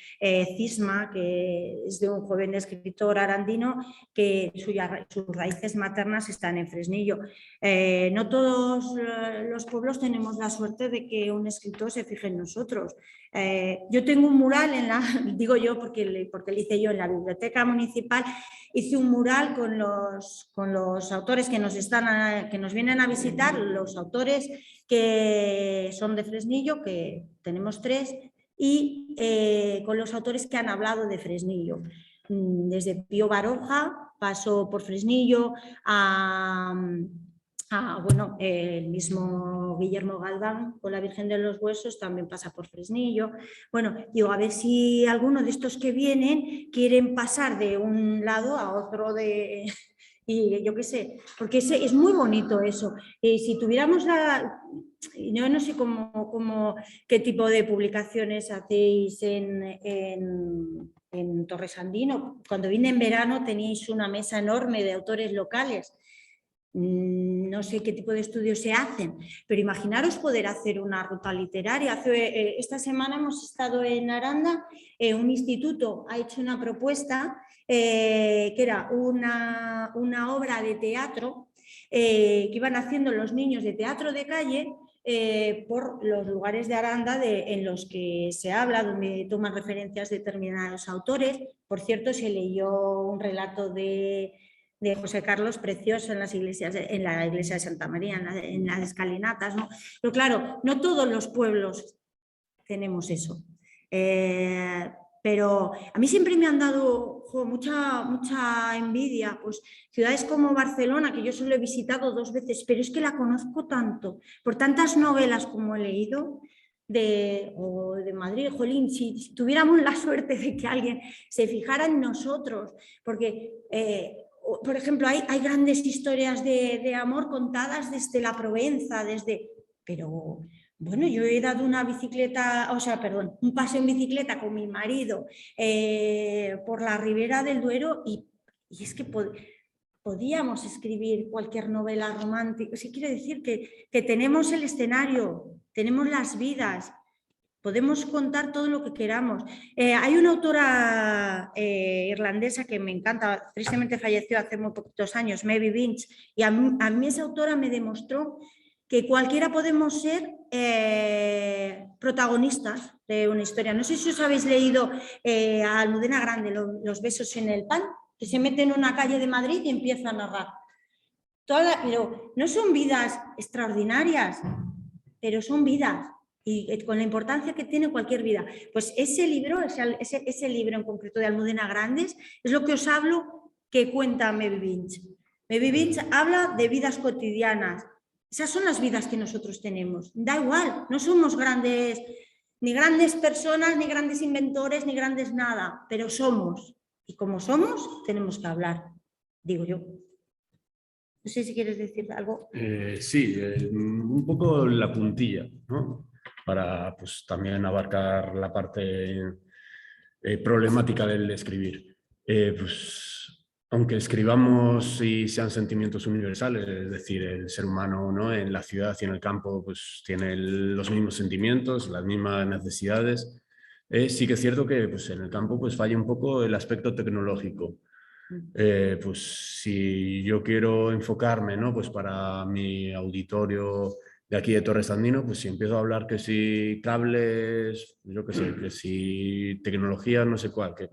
Cisma, que es de un joven escritor arandino que sus raíces maternas están en Fresnillo. No todos los pueblos tenemos la suerte de que un escritor se fije en nosotros. Yo tengo un mural digo yo porque lo hice yo en la biblioteca municipal, hice un mural con los autores que nos vienen a visitar, los autores que son de Fresnillo, que tenemos 3, y con los autores que han hablado de Fresnillo. Desde Pío Baroja, pasó por Fresnillo, bueno, el mismo Guillermo Galván con La Virgen de los Huesos también pasa por Fresnillo. Bueno, digo, a ver si alguno de estos que vienen quieren pasar de un lado a otro y yo qué sé, porque es muy bonito eso. Si tuviéramos yo no sé qué tipo de publicaciones hacéis en Torresandino. Cuando vine en verano teníais una mesa enorme de autores locales. No sé qué tipo de estudios se hacen, pero imaginaros poder hacer una ruta literaria. Esta semana hemos estado en Aranda, un instituto ha hecho una propuesta que era una obra de teatro que iban haciendo los niños de teatro de calle por los lugares de Aranda en los que se habla, donde toman referencias determinados autores. Por cierto, se leyó un relato de José Carlos precioso en la iglesia de Santa María, en las escalinatas, ¿no? Pero claro, no todos los pueblos tenemos eso. Pero a mí siempre me han dado mucha envidia, pues ciudades como Barcelona, que yo solo he visitado 2 veces, pero es que la conozco tanto, por tantas novelas como he leído, o de Madrid. Jolín, si tuviéramos la suerte de que alguien se fijara en nosotros, porque por ejemplo, hay grandes historias de amor contadas desde la Provenza, pero bueno, yo he dado un paseo en bicicleta con mi marido por la ribera del Duero y es que podíamos escribir cualquier novela romántica. Sí, quiero decir que tenemos el escenario, tenemos las vidas, podemos contar todo lo que queramos. Hay una autora irlandesa que me encanta, tristemente falleció hace muy poquitos años, Maeve Binch, y a mí esa autora me demostró que cualquiera podemos ser protagonistas de una historia. No sé si os habéis leído a Almudena Grande, Los besos en el pan, que se mete en una calle de Madrid y empieza a narrar. Pero no son vidas extraordinarias, pero son vidas. Y con la importancia que tiene cualquier vida. Pues ese libro en concreto de Almudena Grandes, es lo que os hablo que cuenta Maeve Binch. Maeve Binch habla de vidas cotidianas. Esas son las vidas que nosotros tenemos. Da igual, no somos ni grandes personas, ni grandes inventores, ni grandes nada, pero somos. Y como somos, tenemos que hablar, digo yo. No sé si quieres decir algo. Sí, un poco la puntilla, ¿no? Para pues, también abarcar la parte problemática del escribir. Pues, aunque escribamos y sean sentimientos universales, es decir, el ser humano, ¿no? En la ciudad y en el campo pues, tiene los mismos sentimientos, las mismas necesidades, Sí que es cierto que pues, en el campo pues, falla un poco el aspecto tecnológico. Pues si yo quiero enfocarme, ¿no? Pues para mi auditorio de aquí de Torres Andino, pues si empiezo a hablar que si cables, yo qué sé, que si tecnología no sé cuál, que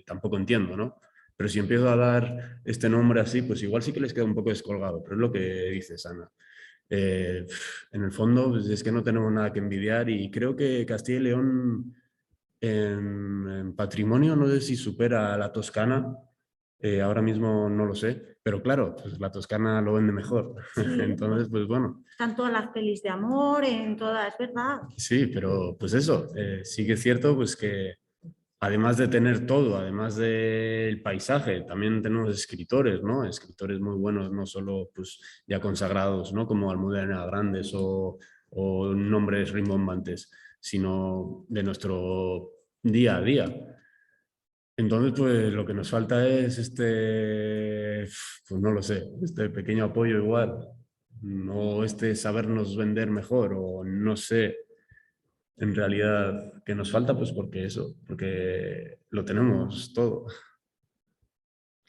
tampoco entiendo, ¿no? Pero si empiezo a dar este nombre así, pues igual sí que les queda un poco descolgado, pero es lo que dices, Ana. En el fondo pues es que no tenemos nada que envidiar y creo que Castilla y León en patrimonio no sé si supera a la Toscana. Ahora mismo no lo sé, pero claro, pues la Toscana lo vende mejor. Sí, Entonces, pues bueno. están todas las pelis de amor, en todas, es verdad. Sí, pero pues eso, sí que es cierto pues que además de tener todo, además del paisaje, también tenemos escritores, ¿no? Escritores muy buenos, no solo pues ya consagrados, ¿no? Como Almudena Grandes o nombres rimbombantes, sino de nuestro día a día. Entonces, pues lo que nos falta es pues no lo sé, este pequeño apoyo igual, no este sabernos vender mejor o no sé en realidad qué nos falta, pues porque eso, porque lo tenemos todo.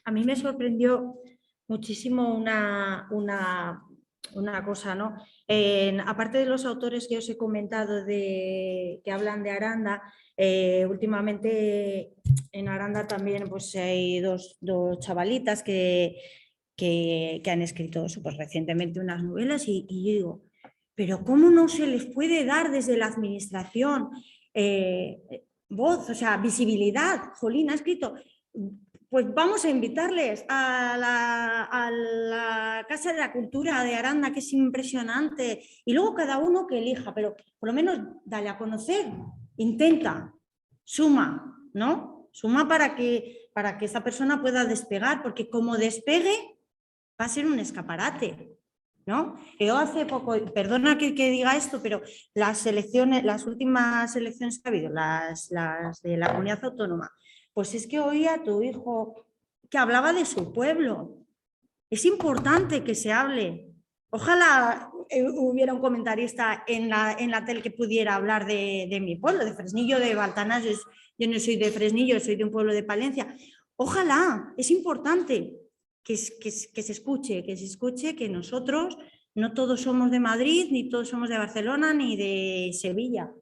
A mí me sorprendió muchísimo una cosa, ¿no? Aparte de los autores que os he comentado que hablan de Aranda, últimamente en Aranda también pues, hay dos chavalitas que han escrito súper recientemente unas novelas y yo digo, pero ¿cómo no se les puede dar desde la administración voz, o sea, visibilidad? Jolín ha escrito... Pues vamos a invitarles a la Casa de la Cultura de Aranda, que es impresionante, y luego cada uno que elija, pero por lo menos dale a conocer, intenta, suma, ¿no? Suma para que esa persona pueda despegar, porque como despegue va a ser un escaparate, ¿no? Yo hace poco, perdona que diga esto, pero las últimas elecciones que ha habido, las de la comunidad autónoma, pues es que oía a tu hijo que hablaba de su pueblo. Es importante que se hable. Ojalá hubiera un comentarista en la tele que pudiera hablar de mi pueblo, de Fresnillo, de Baltanás. Yo no soy de Fresnillo, soy de un pueblo de Palencia. Ojalá, es importante que se escuche que nosotros no todos somos de Madrid, ni todos somos de Barcelona, ni de Sevilla.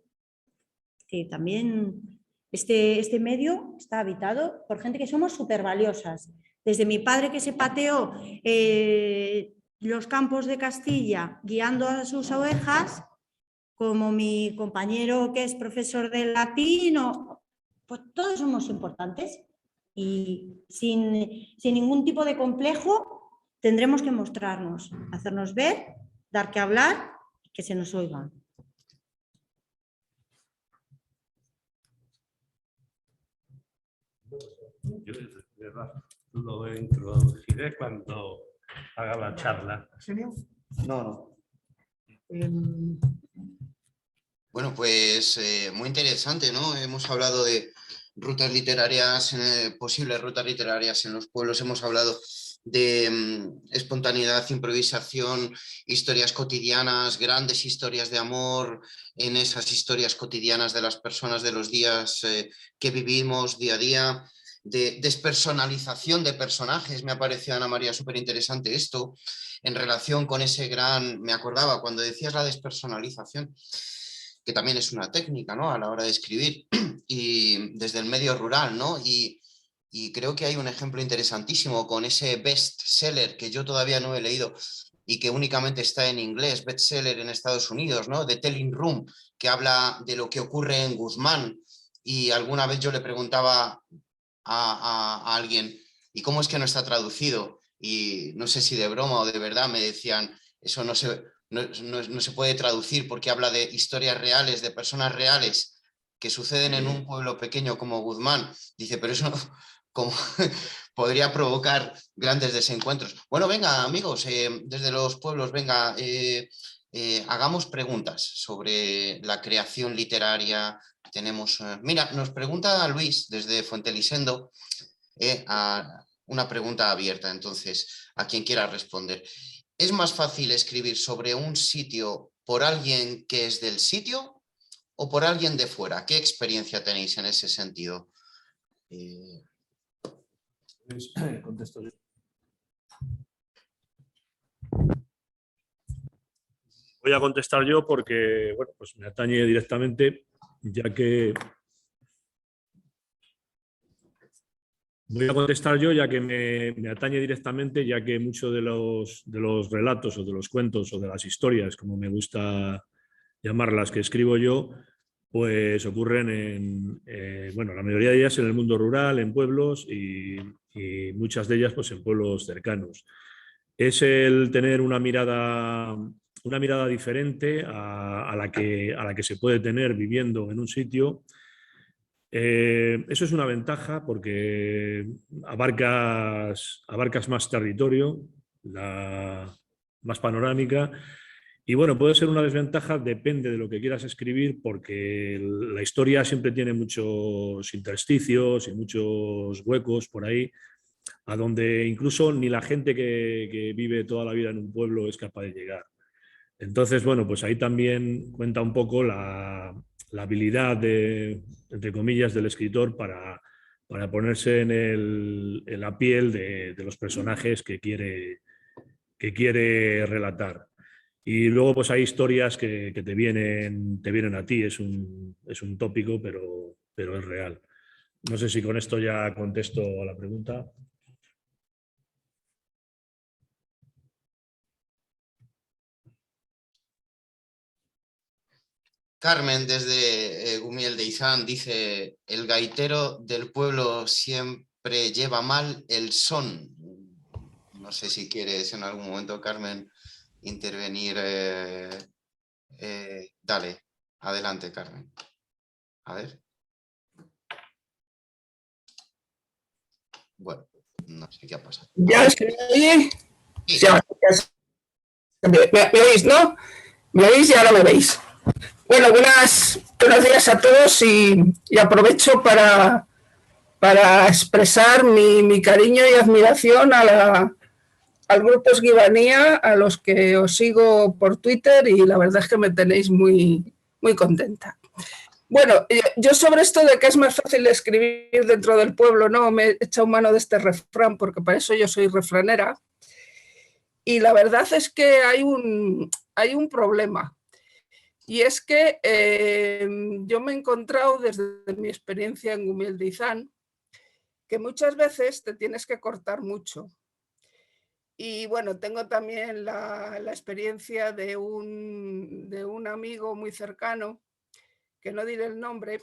Que también... Este medio está habitado por gente que somos súper valiosas. Desde mi padre que se pateó los campos de Castilla guiando a sus ovejas, como mi compañero que es profesor de latín, pues todos somos importantes y sin ningún tipo de complejo tendremos que mostrarnos, hacernos ver, dar que hablar y que se nos oiga. Yo de verdad lo introduciré cuando haga la charla. ¿En serio? No. Bueno, pues muy interesante, ¿no? Hemos hablado de rutas literarias, posibles rutas literarias en los pueblos, hemos hablado de espontaneidad, improvisación, historias cotidianas, grandes historias de amor en esas historias cotidianas de las personas de los días que vivimos día a día, de despersonalización de personajes. Me ha parecido, Ana María, súper interesante esto en relación con ese gran, me acordaba cuando decías la despersonalización, que también es una técnica, ¿no? A la hora de escribir y desde el medio rural, ¿no? Y creo que hay un ejemplo interesantísimo con ese bestseller que yo todavía no he leído y que únicamente está en inglés, bestseller en Estados Unidos, ¿no? The Telling Room, que habla de lo que ocurre en Guzmán. Y alguna vez yo le preguntaba a alguien, ¿y cómo es que no está traducido? Y no sé si de broma o de verdad me decían, eso no se puede traducir porque habla de historias reales, de personas reales que suceden en un pueblo pequeño como Guzmán. Dice, pero eso como podría provocar grandes desencuentros. Bueno, venga, amigos, desde los pueblos, venga, hagamos preguntas sobre la creación literaria. Tenemos, mira, nos pregunta Luis desde Fuentelisendo, una pregunta abierta, entonces, a quien quiera responder. ¿Es más fácil escribir sobre un sitio por alguien que es del sitio o por alguien de fuera? ¿Qué experiencia tenéis en ese sentido? Pues, contesto yo. Voy a contestar yo porque, bueno, pues me atañe directamente, ya que... Voy a contestar yo, ya que me atañe directamente, ya que muchos de los relatos o de los cuentos o de las historias, como me gusta llamarlas, que escribo yo, pues ocurren bueno, la mayoría de ellas en el mundo rural, en pueblos y muchas de ellas pues en pueblos cercanos. Es el tener una mirada diferente a la que se puede tener viviendo en un sitio. Eso es una ventaja porque abarcas más territorio, más panorámica. Y bueno, puede ser una desventaja, depende de lo que quieras escribir, porque la historia siempre tiene muchos intersticios y muchos huecos por ahí, a donde incluso ni la gente que vive toda la vida en un pueblo es capaz de llegar. Entonces, bueno, pues ahí también cuenta un poco la habilidad entre comillas, del escritor para ponerse en la piel de los personajes que quiere relatar. Y luego pues hay historias que te vienen a ti, es un tópico, pero es real. No sé si con esto ya contesto a la pregunta. Carmen, desde Gumiel de Izán, dice: el gaitero del pueblo siempre lleva mal el son. No sé si quieres en algún momento, Carmen, intervenir. Dale, adelante, Carmen. A ver. Bueno, no sé qué ha pasado. ¿Ya se me oye? Sí. ¿Me oís, no? ¿Me oís y ahora me veis? Bueno, buenos días a todos y aprovecho para expresar mi cariño y admiración al grupo Esguivanía, a los que os sigo por Twitter, y la verdad es que me tenéis muy, muy contenta. Bueno, yo sobre esto de que es más fácil escribir dentro del pueblo, no, me he echado mano de este refrán, porque para eso yo soy refranera, y la verdad es que hay un problema. Y es que yo me he encontrado desde mi experiencia en Gumiel de Izán que muchas veces te tienes que cortar mucho. Y bueno, tengo también la experiencia de un amigo muy cercano, que no diré el nombre,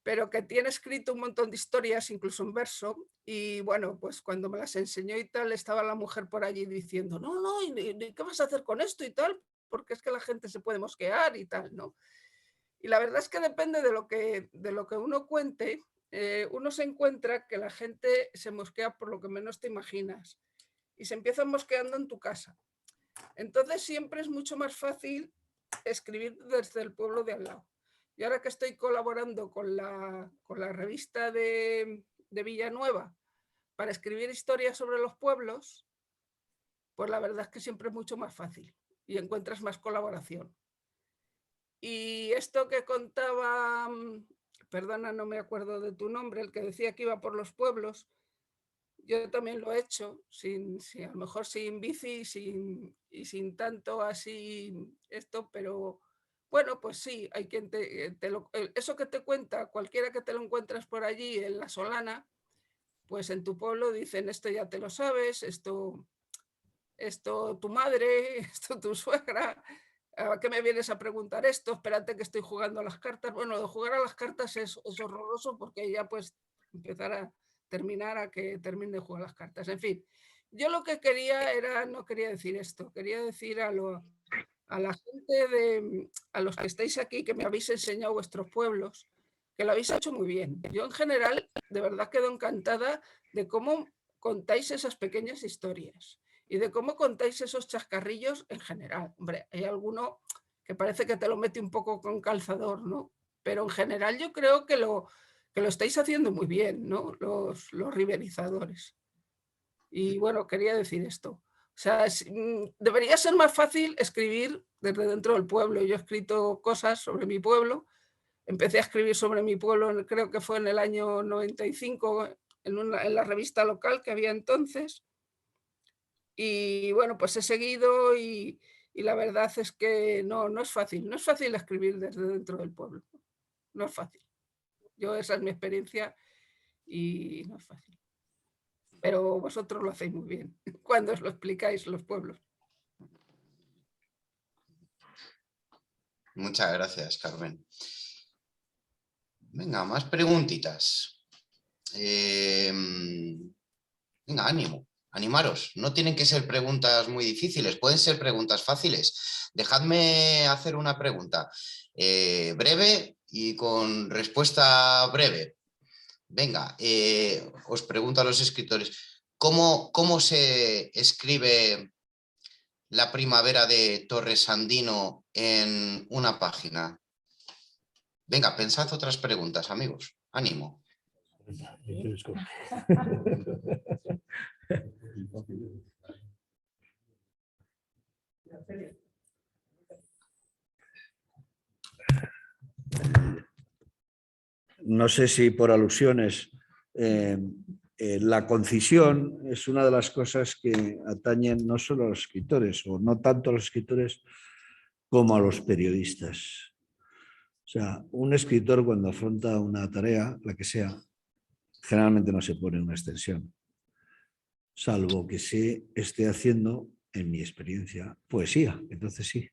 pero que tiene escrito un montón de historias, incluso en verso, y bueno, pues cuando me las enseñó y tal, estaba la mujer por allí diciendo, no, ¿y qué vas a hacer con esto y tal? Porque es que la gente se puede mosquear y tal, ¿no? Y la verdad es que depende de lo que uno cuente, uno se encuentra que la gente se mosquea por lo que menos te imaginas y se empiezan mosqueando en tu casa. Entonces siempre es mucho más fácil escribir desde el pueblo de al lado. Y ahora que estoy colaborando con la revista de Villanueva para escribir historias sobre los pueblos, pues la verdad es que siempre es mucho más fácil y encuentras más colaboración. Y esto que contaba, perdona, no me acuerdo de tu nombre, el que decía que iba por los pueblos, yo también lo he hecho, a lo mejor sin bici y sin tanto así esto, pero bueno, pues sí, hay quien eso que te cuenta, cualquiera que te lo encuentras por allí en la Solana, pues en tu pueblo dicen, esto ya te lo sabes, esto tu madre, esto tu suegra, ¿a qué me vienes a preguntar esto? Espérate que estoy jugando a las cartas. Bueno, de jugar a las cartas es horroroso, porque ya pues empezar a terminar a que termine de jugar a las cartas. En fin, yo lo que quería no quería decir esto, quería decir a la gente, a los que estáis aquí, que me habéis enseñado vuestros pueblos, que lo habéis hecho muy bien. Yo en general, de verdad quedo encantada de cómo contáis esas pequeñas historias y de cómo contáis esos chascarrillos en general. Hombre, hay alguno que parece que te lo mete un poco con calzador, ¿no? Pero en general yo creo que lo estáis haciendo muy bien, ¿no? Los riverizadores. Y bueno, quería decir esto. O sea, debería ser más fácil escribir desde dentro del pueblo. Yo he escrito cosas sobre mi pueblo, Empecé a escribir sobre mi pueblo, creo que fue en el año 95, en la revista local que había entonces. Y bueno, pues he seguido y la verdad es que no es fácil. No es fácil escribir desde dentro del pueblo. No es fácil. Esa es mi experiencia y no es fácil. Pero vosotros lo hacéis muy bien cuando os lo explicáis los pueblos. Muchas gracias, Carmen. Venga, más preguntitas. Venga, ánimo, animaros. No tienen que ser preguntas muy difíciles, pueden ser preguntas fáciles. Dejadme hacer una pregunta breve y con respuesta breve. Venga, os pregunto a los escritores, ¿cómo se escribe La primavera de Torresandino en una página? Venga, pensad otras preguntas, amigos. Ánimo. No sé si por alusiones, la concisión es una de las cosas que atañen no solo a los escritores, o no tanto a los escritores como a los periodistas. O sea, un escritor cuando afronta una tarea, la que sea, generalmente no se pone una extensión, salvo que se esté haciendo, en mi experiencia, poesía. Entonces sí.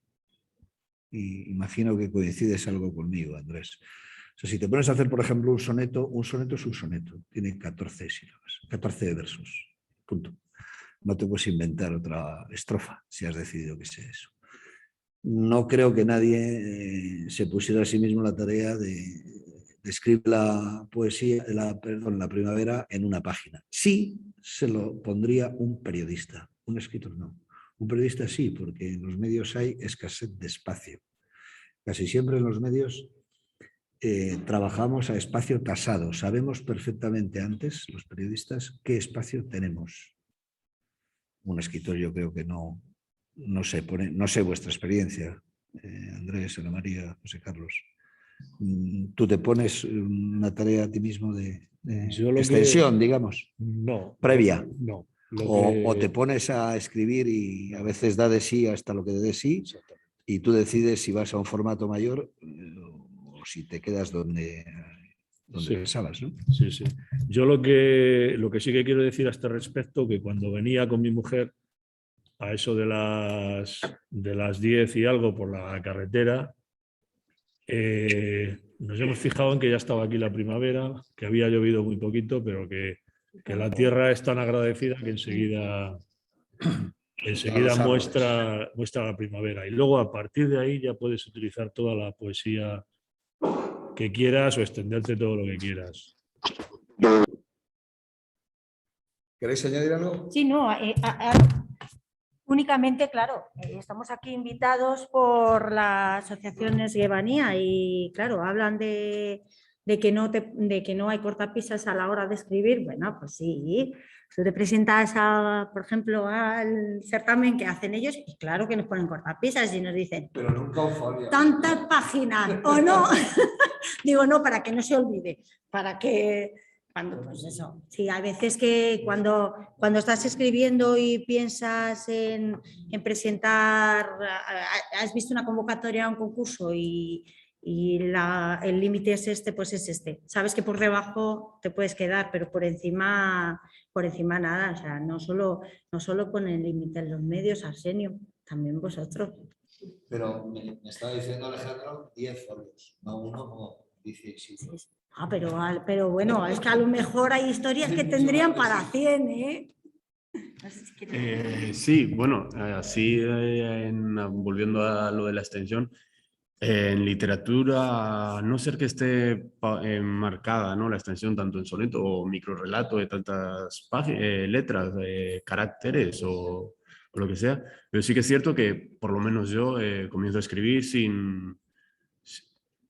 Y imagino que coincides algo conmigo, Andrés. O sea, si te pones a hacer, por ejemplo, un soneto es un soneto. Tiene 14 sílabas, 14 versos. Punto. No te puedes inventar otra estrofa si has decidido que sea eso. No creo que nadie se pusiera a sí mismo la tarea de escribir la poesía, la primavera en una página. Sí se lo pondría un periodista, un escritor no. Un periodista sí, porque en los medios hay escasez de espacio. Casi siempre en los medios trabajamos a espacio tasado. Sabemos perfectamente antes, los periodistas, qué espacio tenemos. Un escritor yo creo que no se pone, no sé vuestra experiencia, Andrés, Ana María, José Carlos. ¿Tú te pones una tarea a ti mismo de extensión, digamos? No. Previa. No. O te pones a escribir y a veces da de sí hasta lo que dé de sí y tú decides si vas a un formato mayor o si te quedas donde pensabas, ¿no? Sí, sí. Yo lo que sí que quiero decir a este respecto, que cuando venía con mi mujer a eso de las 10 y algo por la carretera, nos hemos fijado en que ya estaba aquí la primavera, que había llovido muy poquito, pero que la tierra es tan agradecida que enseguida muestra la primavera. Y luego a partir de ahí ya puedes utilizar toda la poesía que quieras o extenderte todo lo que quieras. ¿Queréis añadir algo? Sí, no. Únicamente, claro, estamos aquí invitados por la Asociación Esguevanía y, claro, hablan de que no hay cortapisas a la hora de escribir. Bueno, pues sí, tú te presentas, por ejemplo, al certamen que hacen ellos y claro que nos ponen cortapisas y nos dicen pero nunca euforia. Tantas páginas, ¿o no? Digo, no, para que no se olvide, para que... pues eso, sí, hay veces que cuando estás escribiendo y piensas en presentar, has visto una convocatoria a un concurso y el límite es este, pues es este. Sabes que por debajo te puedes quedar, pero por encima nada. O sea, no solo con el límite en los medios, Arsenio, también vosotros. Pero me estaba diciendo Alejandro 10 folios, no uno como dice Isidro. Sí. Pero bueno, es que a lo mejor hay historias que tendrían para 100, ¿eh? No sé si sí, bueno, así volviendo a lo de la extensión, en literatura, a no ser que esté marcada, ¿no?, la extensión tanto en soneto o microrrelato de tantas letras, caracteres o lo que sea, pero sí que es cierto que por lo menos yo comienzo a escribir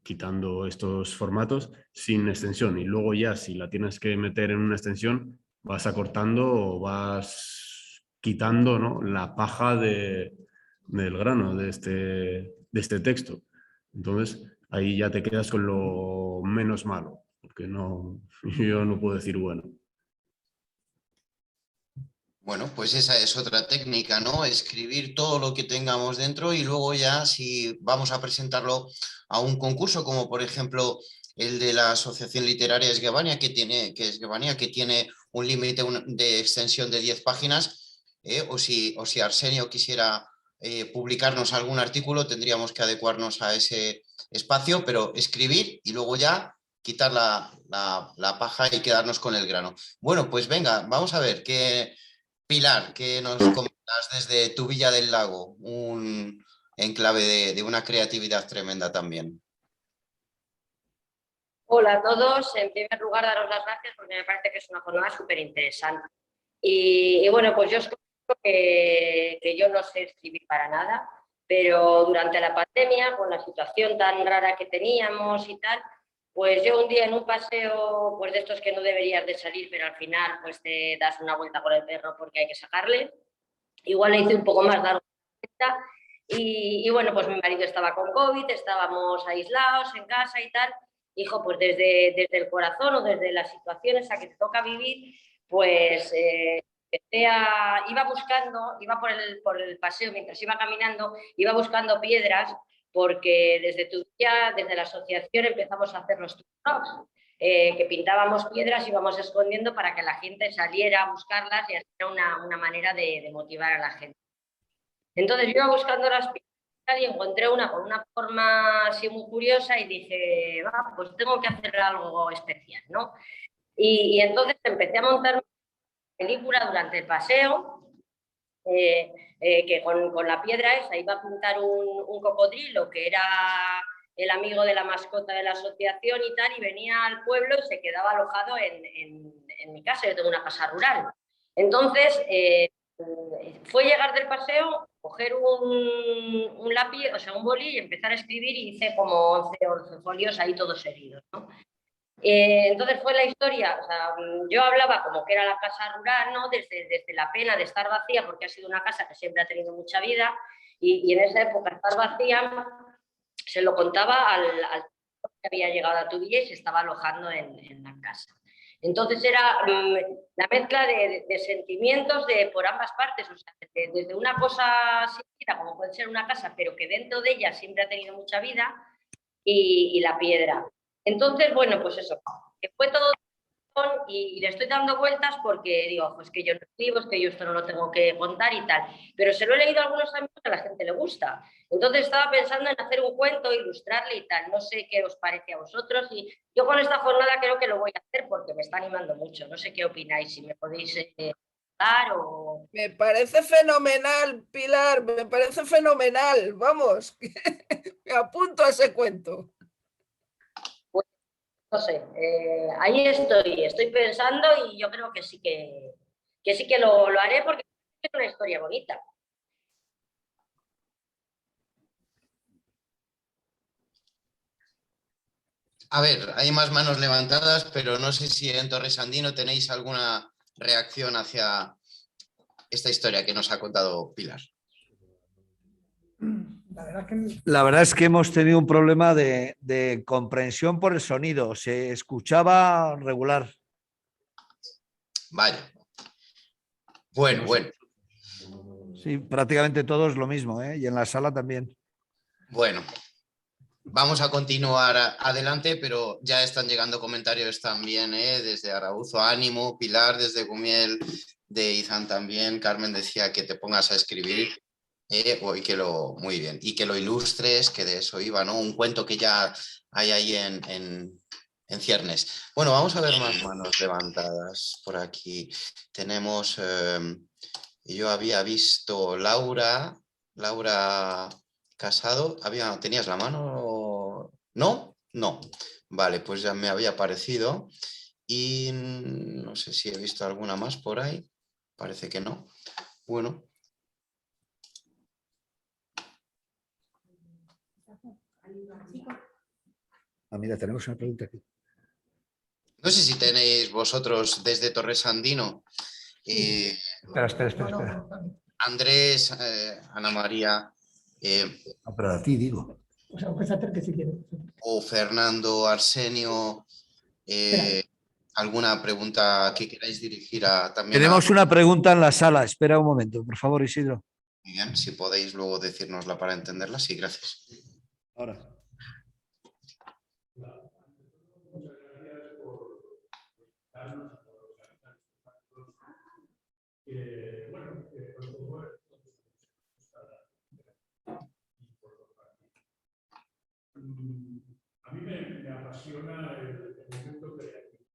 quitando estos formatos sin extensión, y luego ya si la tienes que meter en una extensión vas acortando o vas quitando, ¿no?, la paja del grano de este texto. Entonces, ahí ya te quedas con lo menos malo, porque no, yo no puedo decir bueno. Bueno, pues esa es otra técnica, ¿no? Escribir todo lo que tengamos dentro y luego ya si vamos a presentarlo a un concurso, como por ejemplo el de la Asociación Literaria Esguevania, que tiene un límite de extensión de 10 páginas, o si Arsenio quisiera publicarnos algún artículo, tendríamos que adecuarnos a ese espacio, pero escribir y luego ya quitar la paja y quedarnos con el grano. Bueno, pues venga, vamos a ver qué... Pilar, ¿qué nos comentas desde tu Villa del Lago? Un enclave de una creatividad tremenda también. Hola a todos. En primer lugar, daros las gracias porque me parece que es una jornada súper interesante. Y bueno, pues yo os cuento que yo no sé escribir para nada, pero durante la pandemia, con la situación tan rara que teníamos y tal, pues yo un día en un paseo, pues de estos que no deberías de salir, pero al final pues te das una vuelta con el perro porque hay que sacarle. Igual le hice un poco más largo. Y bueno, pues mi marido estaba con COVID, estábamos aislados en casa y tal. Hijo, pues desde el corazón o desde las situaciones a que te toca vivir, pues iba por el paseo, mientras iba caminando, iba buscando piedras, porque desde la asociación empezamos a hacer los trucos, que pintábamos piedras y íbamos escondiendo para que la gente saliera a buscarlas y así era una manera de motivar a la gente. Entonces yo iba buscando las piedras y encontré una con una forma así muy curiosa y dije, pues tengo que hacer algo especial, ¿no? Y entonces empecé a montar una película durante el paseo, que con la piedra esa iba a pintar un cocodrilo que era el amigo de la mascota de la asociación y tal, y venía al pueblo y se quedaba alojado en mi casa. Yo tengo una casa rural. Entonces, fue llegar del paseo, coger un lápiz, o sea, un boli y empezar a escribir, y hice como 11 o 12 folios ahí todos seguidos, ¿no? Entonces fue la historia, o sea, yo hablaba como que era la casa rural, ¿no? Desde la pena de estar vacía, porque ha sido una casa que siempre ha tenido mucha vida, y en esa época estar vacía se lo contaba al que había llegado a tu villa y se estaba alojando en la casa. Entonces era la mezcla de sentimientos por ambas partes, o sea, desde una cosa sencilla, como puede ser una casa, pero que dentro de ella siempre ha tenido mucha vida, y la piedra. Entonces, bueno, pues eso, que fue todo y le estoy dando vueltas porque digo, pues que yo no escribo, es que yo esto no lo tengo que contar y tal, pero se lo he leído a algunos amigos que a la gente le gusta. Entonces estaba pensando en hacer un cuento, ilustrarle y tal. No sé qué os parece a vosotros, y yo con esta jornada creo que lo voy a hacer porque me está animando mucho. No sé qué opináis, si me podéis dar o... Me parece fenomenal, Pilar, me parece fenomenal. Vamos, me apunto a ese cuento. No sé, ahí estoy pensando, y yo creo que sí que lo haré porque es una historia bonita. A ver, hay más manos levantadas, pero no sé si en Torresandino tenéis alguna reacción hacia esta historia que nos ha contado Pilar. La verdad es que hemos tenido un problema de comprensión por el sonido. Se escuchaba regular. Vaya. Bueno. Sí, prácticamente todo es lo mismo, ¿eh? Y en la sala también. Bueno, vamos a continuar adelante, pero ya están llegando comentarios también, desde Arauzo, ánimo, Pilar desde Gumiel, de Izan también. Carmen decía que te pongas a escribir. Muy bien, y que lo ilustres, que de eso iba, ¿no? Un cuento que ya hay ahí en ciernes. Bueno, vamos a ver más manos levantadas por aquí. Tenemos, yo había visto Laura Casado. ¿Tenías la mano? ¿No? No. Vale, pues ya me había parecido. Y no sé si he visto alguna más por ahí. Parece que no. Bueno. Mira, tenemos una pregunta aquí. No sé si tenéis vosotros desde Torresandino. Espera. Andrés, Ana María. Pero a ti digo. O sea, puedes hacer que si quieres. O Fernando, Arsenio, alguna pregunta que queráis dirigir también Tenemos una pregunta en la sala. Espera un momento, por favor, Isidro. Muy bien, si podéis luego decírnosla para entenderla, sí, gracias. Ahora. A mí me apasiona el momento creativo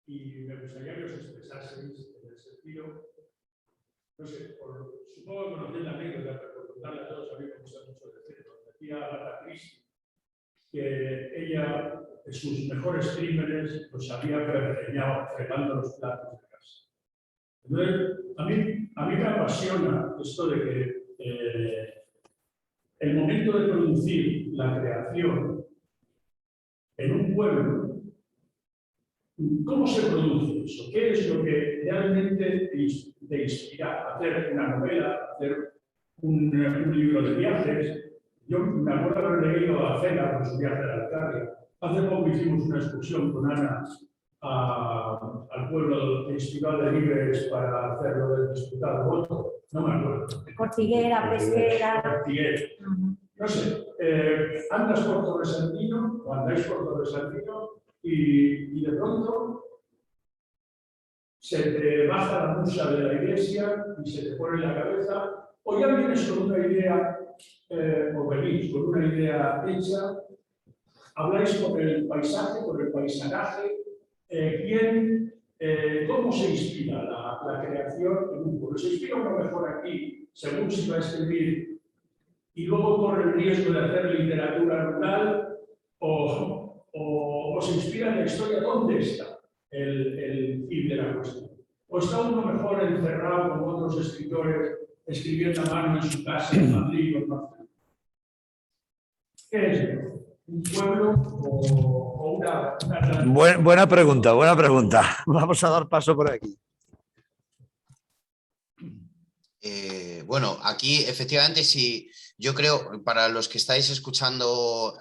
y me gustaría que os expresaseis en el sentido, no sé, supongo que conocéis la anécdota, pero por contarla a todos, a mí me gusta mucho decirlo. Decía Agatha Christie que ella, de sus mejores crímenes, los había pergeñado fregando los platos de casa. Entonces, a mí me apasiona esto de que el momento de producir la creación en un pueblo, ¿cómo se produce eso? ¿Qué es lo que realmente te inspira a hacer una novela, hacer un libro de viajes? Yo me acuerdo haber leído a Cela por su viaje a la Alcarria. Hace poco hicimos una excursión con Ana al pueblo de Estival de Libres para hacerlo del disputado voto. No me acuerdo. Ortiguera, Pesquera. Ortiguera. No sé, andas por Torresantino, o andáis por Torresantino, y de pronto se te baja la musa de la iglesia y se te pone en la cabeza, o ya vienes con una idea, o venís con una idea hecha, habláis con el paisaje, con el paisanaje, ¿cómo se inspira la creación en un pueblo? ¿Se inspira uno mejor aquí, según si va a escribir, y luego corre el riesgo de hacer literatura rural, o se inspira en la historia? ¿Dónde está el fin de la cuestión? ¿O está uno mejor encerrado como otros escritores, escribiendo a mano en su casa en Madrid o en Barcelona? ¿Qué es? ¿Un pueblo o una Buena pregunta, buena pregunta. Vamos a dar paso por aquí. Bueno, aquí efectivamente sí, yo creo, para los que estáis escuchando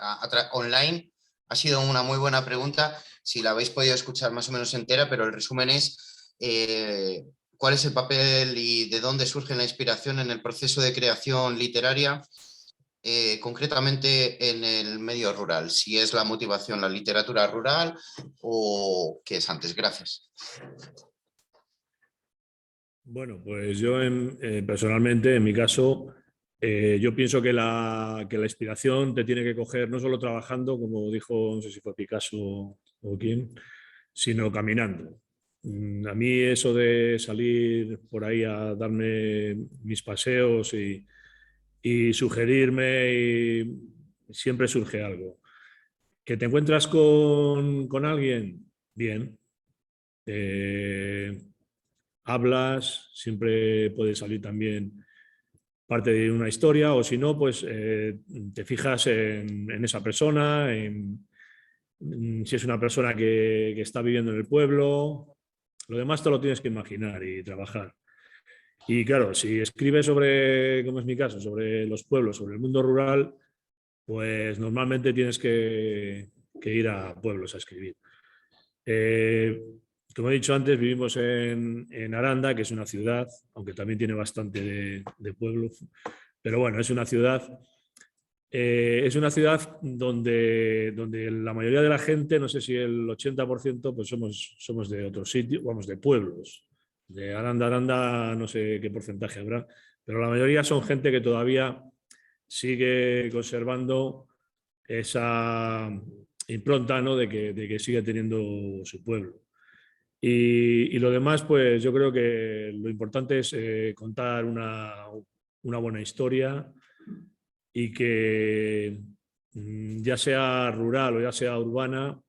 online, ha sido una muy buena pregunta, si la habéis podido escuchar más o menos entera, pero el resumen es cuál es el papel y de dónde surge la inspiración en el proceso de creación literaria, concretamente en el medio rural, si es la motivación la literatura rural o qué es antes. Gracias. Bueno, pues yo personalmente, en mi caso, yo pienso que la inspiración te tiene que coger no solo trabajando, como dijo, no sé si fue Picasso o quién, sino caminando. A mí eso de salir por ahí a darme mis paseos y sugerirme, y siempre surge algo. ¿Que te encuentras con alguien? Bien. Hablas, siempre puede salir también parte de una historia, o si no, pues te fijas en esa persona, si es una persona que está viviendo en el pueblo. Lo demás te lo tienes que imaginar y trabajar. Y claro, si escribes sobre, como es mi caso, sobre los pueblos, sobre el mundo rural, pues normalmente tienes que ir a pueblos a escribir. Como he dicho antes, vivimos en Aranda, que es una ciudad, aunque también tiene bastante de pueblo, pero bueno, es una ciudad donde la mayoría de la gente, no sé si el 80%, pues somos de otros sitios, vamos, de pueblos. De Aranda, no sé qué porcentaje habrá, pero la mayoría son gente que todavía sigue conservando esa impronta, ¿no?, de que sigue teniendo su pueblo. Y lo demás, pues yo creo que lo importante es contar una buena historia, y que ya sea rural o ya sea urbana,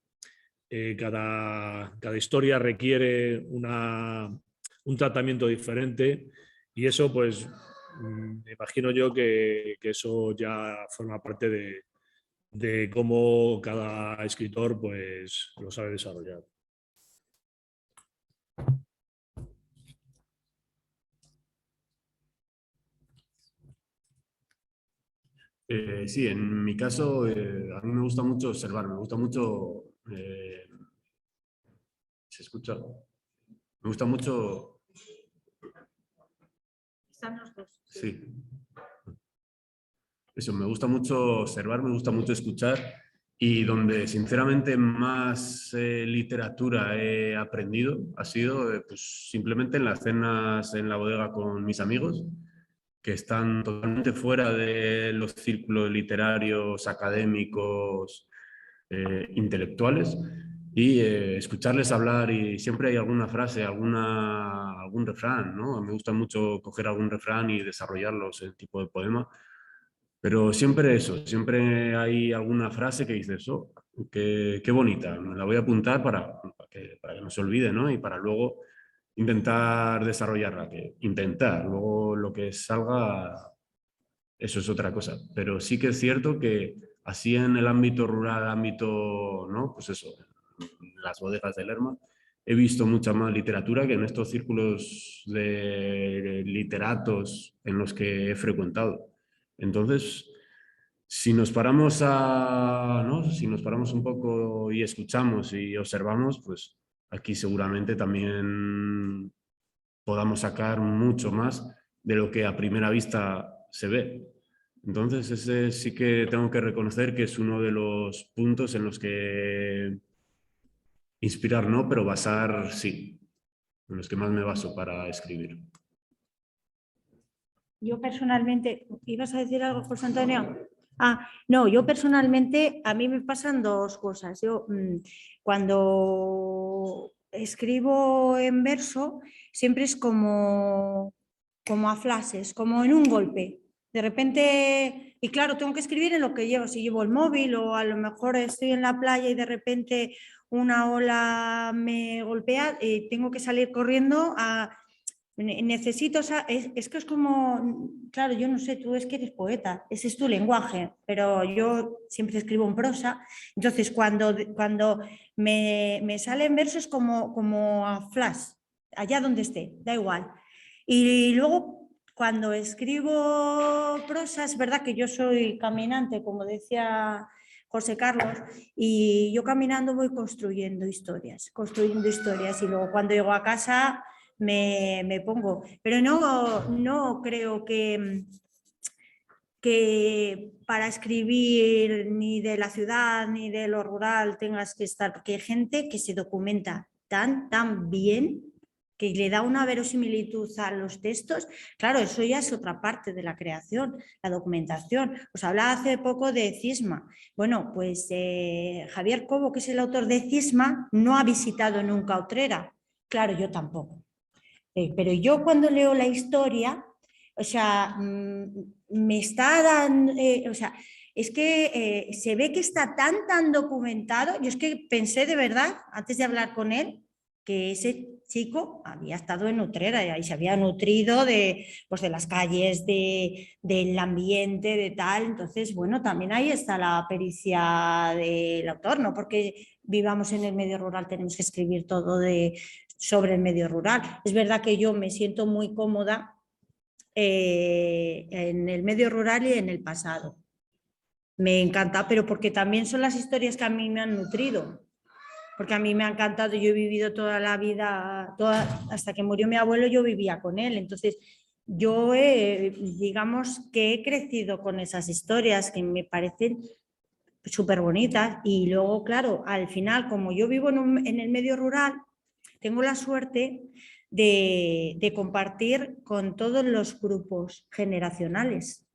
cada historia requiere un tratamiento diferente, y eso, pues me imagino yo que eso ya forma parte de cómo cada escritor pues lo sabe desarrollar. Sí, en mi caso, a mí me gusta mucho observar, me gusta mucho... ¿se escucha? Me gusta mucho... Están los dos. Sí. Eso, me gusta mucho observar, me gusta mucho escuchar, y donde sinceramente más literatura he aprendido ha sido pues, simplemente en las cenas en la bodega con mis amigos, que están totalmente fuera de los círculos literarios, académicos, intelectuales, y escucharles hablar, y siempre hay alguna frase, algún refrán, ¿no? Me gusta mucho coger algún refrán y desarrollarlo, ese tipo de poema. Pero siempre eso, siempre hay alguna frase que dices, oh, qué bonita, me la voy a apuntar para que no se olvide, ¿no? Y para luego intentar desarrollarla, luego lo que salga, eso es otra cosa. Pero sí que es cierto que así en el ámbito rural, ámbito, ¿no? Pues eso, en las bodegas de Lerma, he visto mucha más literatura que en estos círculos de literatos en los que he frecuentado. Entonces, si nos paramos ¿no? Si nos paramos un poco y escuchamos y observamos, pues aquí seguramente también podamos sacar mucho más de lo que a primera vista se ve. Entonces, ese sí que tengo que reconocer que es uno de los puntos en los que inspirar no, pero basar sí, en los que más me baso para escribir. Yo personalmente, ¿ibas a decir algo, José Antonio? No, yo personalmente, a mí me pasan dos cosas. Yo cuando escribo en verso, siempre es como a flashes, como en un golpe. De repente, y claro, tengo que escribir en lo que llevo, si llevo el móvil o a lo mejor estoy en la playa y de repente una ola me golpea, tengo que salir corriendo a... Necesito, es que es como, claro, yo no sé, tú es que eres poeta, ese es tu lenguaje, pero yo siempre escribo en prosa, entonces cuando me sale en verso es como a flash, allá donde esté, da igual. Y luego cuando escribo prosa, es verdad que yo soy caminante, como decía José Carlos, y yo caminando voy construyendo historias, y luego cuando llego a casa me pongo, pero no creo que para escribir ni de la ciudad ni de lo rural tengas que estar, porque hay gente que se documenta tan bien que le da una verosimilitud a los textos. Claro, eso ya es otra parte de la creación, la documentación. Os hablaba hace poco de Cisma. Bueno, pues Javier Cobo, que es el autor de Cisma, no ha visitado nunca Utrera. Claro, yo tampoco. Pero yo cuando leo la historia, o sea, me está dando, o sea, es que se ve que está tan documentado. Yo es que pensé de verdad, antes de hablar con él, que ese chico había estado en Utrera y se había nutrido pues de las calles, del ambiente, de tal. Entonces, bueno, también ahí está la pericia del autor, no porque vivamos en el medio rural tenemos que escribir todo sobre el medio rural. Es verdad que yo me siento muy cómoda en el medio rural y en el pasado. Me encanta, pero porque también son las historias que a mí me han nutrido. Porque a mí me ha encantado, yo he vivido toda la vida, hasta que murió mi abuelo yo vivía con él. Entonces yo digamos que he crecido con esas historias que me parecen súper bonitas. Y luego, claro, al final, como yo vivo en el medio rural, tengo la suerte de compartir con todos los grupos generacionales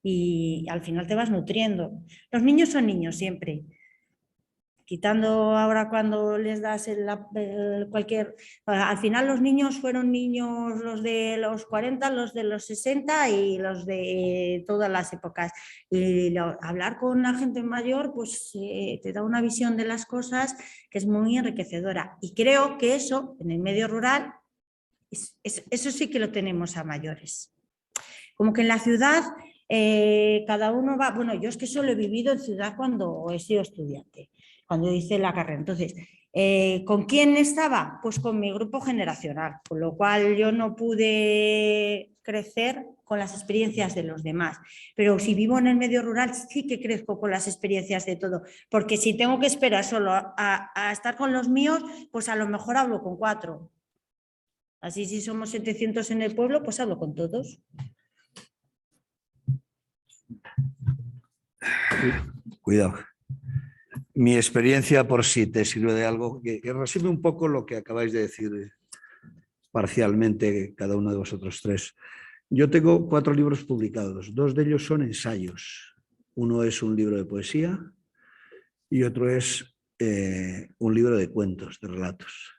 y al final te vas nutriendo. Los niños son niños siempre, quitando ahora cuando les das cualquier... Al final los niños fueron niños los de los 40, los de los 60 y los de todas las épocas. Y hablar con la gente mayor pues te da una visión de las cosas que es muy enriquecedora. Y creo que eso en el medio rural, eso sí que lo tenemos a mayores. Como que en la ciudad cada uno va... Bueno, yo es que solo he vivido en ciudad cuando he sido estudiante, cuando hice la carrera. Entonces, ¿con quién estaba? Pues con mi grupo generacional, con lo cual yo no pude crecer con las experiencias de los demás. Pero si vivo en el medio rural sí que crezco con las experiencias de todo, porque si tengo que esperar solo a estar con los míos, pues a lo mejor hablo con 4. Así si somos 700 en el pueblo, pues hablo con todos. Cuidado. Mi experiencia, por si te sirve de algo, que resume un poco lo que acabáis de decir parcialmente cada uno de vosotros 3. Yo tengo 4 libros publicados, 2 de ellos son ensayos. Uno es un libro de poesía y otro es un libro de cuentos, de relatos.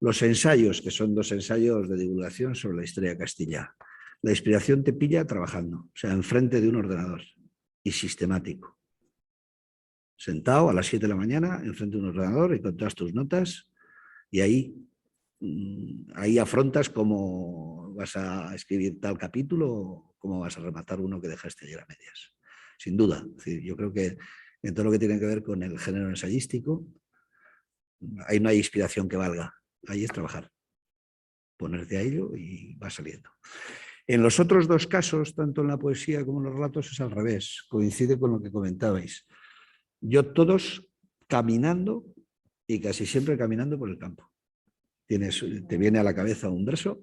Los ensayos, que son 2 ensayos de divulgación sobre la historia de Castilla. La inspiración te pilla trabajando, o sea, enfrente de un ordenador y sistemático. Sentado a las 7 de la mañana enfrente de un ordenador y con todas tus notas y ahí afrontas cómo vas a escribir tal capítulo o cómo vas a rematar uno que dejaste ayer a medias. Sin duda, es decir, yo creo que en todo lo que tiene que ver con el género ensayístico, ahí no hay inspiración que valga, ahí es trabajar, ponerte a ello y va saliendo. En los otros 2 casos, tanto en la poesía como en los relatos, es al revés, coincide con lo que comentabais. Yo todos caminando y casi siempre caminando por el campo. Te viene a la cabeza un verso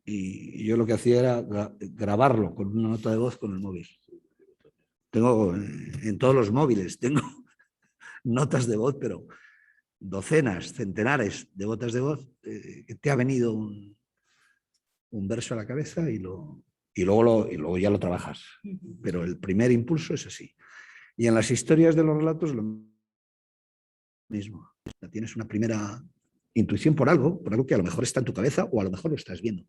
y yo lo que hacía era grabarlo con una nota de voz con el móvil. Tengo en todos los móviles, tengo notas de voz, pero docenas, centenares de notas de voz que te ha venido un verso a la cabeza y luego ya lo trabajas. Pero el primer impulso es así. Y en las historias de los relatos lo mismo. Tienes una primera intuición por algo que a lo mejor está en tu cabeza o a lo mejor lo estás viendo.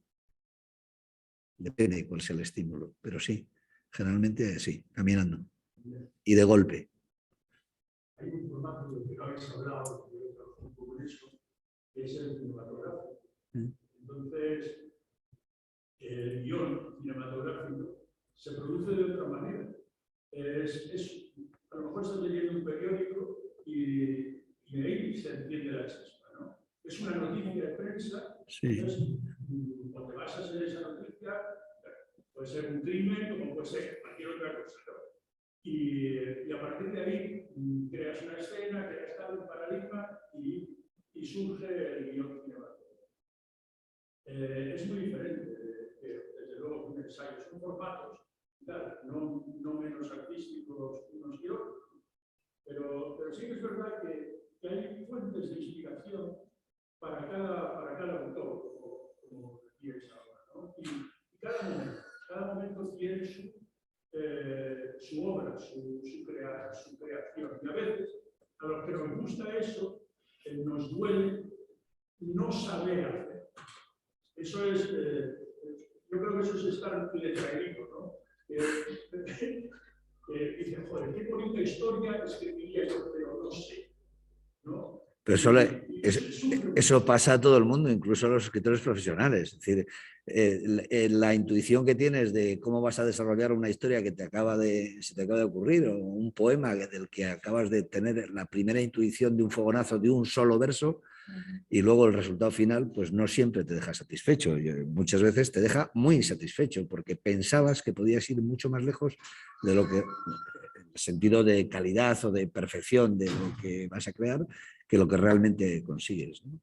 Depende de cuál sea el estímulo, pero sí, generalmente sí, caminando. Y de golpe. Hay un formato del que no habéis hablado, que yo trabajo un poco en eso, que es el cinematográfico. Entonces, el guión cinematográfico se produce de otra manera. A lo mejor estás leyendo un periódico y ahí se entiende la chispa, ¿no? Es una noticia de prensa, sí. Entonces, cuando te basas en esa noticia, puede ser un crimen como puede ser cualquier otra cosa, ¿no? Y a partir de ahí creas una escena, creas tal un paradigma y surge el guión cinematográfico. Es muy diferente, desde luego, que un ensayo. Son formatos, claro, no menos artísticos unos que otros, pero sí que es verdad que hay fuentes de inspiración para cada autor, como decíais ahora, ¿no? Y cada momento tiene su obra, su creación. Y a veces, a los que nos gusta eso, nos duele no saber hacer. Eso es, yo creo que eso es estar letraído, ¿no? Dice, joder, qué bonita historia escribiría yo, pero no sé, ¿no? Pero eso pasa a todo el mundo, incluso a los escritores profesionales. Es decir, la intuición que tienes de cómo vas a desarrollar una historia que se te acaba de ocurrir, o un poema del que acabas de tener la primera intuición de un fogonazo de un solo verso, y luego el resultado final, pues no siempre te deja satisfecho. Muchas veces te deja muy insatisfecho, porque pensabas que podías ir mucho más lejos de lo que, en el sentido de calidad o de perfección de lo que vas a crear, que lo que realmente consigues, ¿no?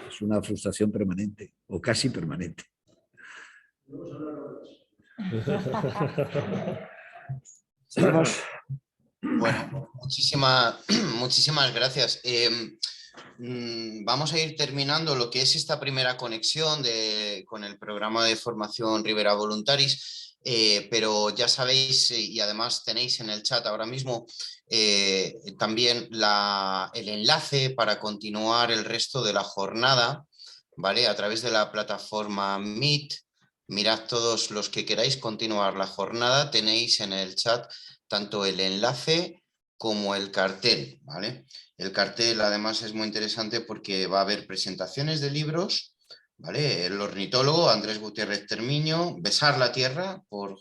Es una frustración permanente, o casi permanente. Bueno, muchísimas gracias. Vamos a ir terminando lo que es esta primera conexión con el programa de formación Ribera Voluntaris, pero ya sabéis, y además tenéis en el chat ahora mismo también el enlace para continuar el resto de la jornada, ¿vale? A través de la plataforma Meet. Mirad, todos los que queráis continuar la jornada, tenéis en el chat tanto el enlace como el cartel, ¿vale? El cartel además es muy interesante porque va a haber presentaciones de libros, ¿vale? El ornitólogo Andrés Gutiérrez Termiño, Besar la Tierra por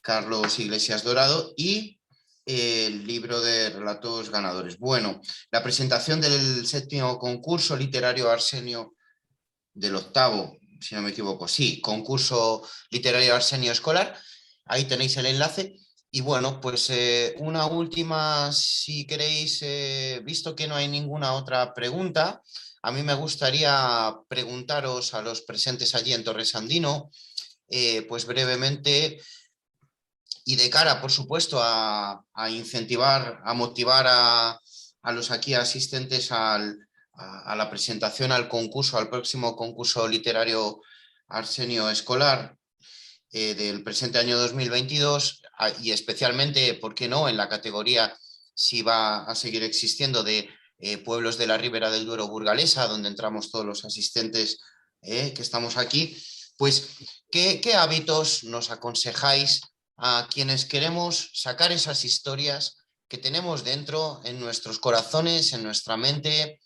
Carlos Iglesias Dorado y el libro de relatos ganadores. Bueno, la presentación del 7º concurso literario Arsenio del 8º si no me equivoco. Sí, concurso literario Arsenio Escolar. Ahí tenéis el enlace. Y bueno, pues una última, si queréis, visto que no hay ninguna otra pregunta, a mí me gustaría preguntaros a los presentes allí en Torresandino, pues brevemente, y de cara, por supuesto, a incentivar, a motivar a los aquí asistentes a la presentación al concurso, al próximo concurso literario Arsenio Escolar del presente año 2022, y especialmente, ¿por qué no?, en la categoría, si va a seguir existiendo, de pueblos de la Ribera del Duero burgalesa, donde entramos todos los asistentes que estamos aquí. Pues, ¿qué hábitos nos aconsejáis a quienes queremos sacar esas historias que tenemos dentro, en nuestros corazones, en nuestra mente?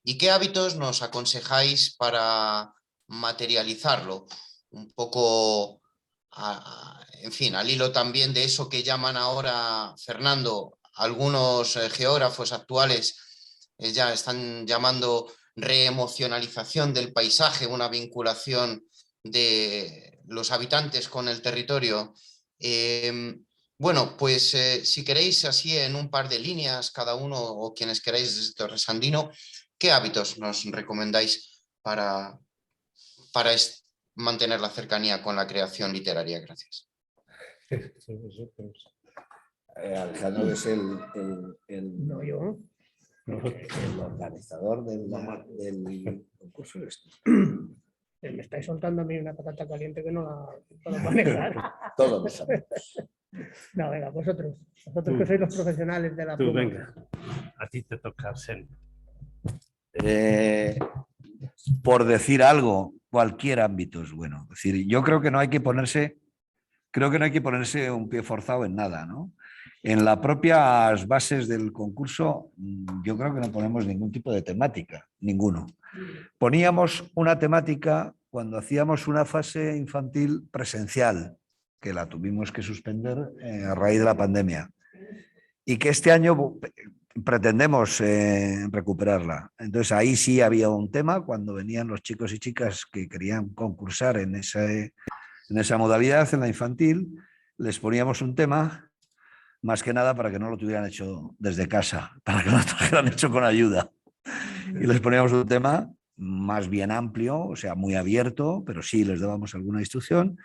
¿Y qué hábitos nos aconsejáis para materializarlo? Un poco, en fin, al hilo también de eso que llaman ahora, Fernando, algunos geógrafos actuales ya están llamando reemocionalización del paisaje, una vinculación de los habitantes con el territorio. Bueno, pues si queréis, así en un par de líneas, cada uno o quienes queráis desde Torresandino, ¿qué hábitos nos recomendáis para mantener la cercanía con la creación literaria? Gracias. Alejandro es el organizador del concurso. Me estáis soltando a mí una patata caliente que no la puedo manejar. Todos lo sabemos. No, venga, vosotros que sois los profesionales de la Tú, pluma. venga, a ti te toca, Arsenio. Por decir algo, cualquier ámbito es bueno. Es decir, yo creo que no hay que ponerse un pie forzado en nada, ¿no? En las propias bases del concurso, yo creo que no ponemos ningún tipo de temática, ninguno. Poníamos una temática cuando hacíamos una fase infantil presencial, que la tuvimos que suspender a raíz de la pandemia, y que este año pretendemos recuperarla. Entonces ahí sí había un tema, cuando venían los chicos y chicas que querían concursar en esa modalidad, en la infantil, les poníamos un tema, más que nada para que no lo tuvieran hecho desde casa, para que lo tuvieran hecho con ayuda. Y les poníamos un tema más bien amplio, o sea, muy abierto, pero sí les dábamos alguna instrucción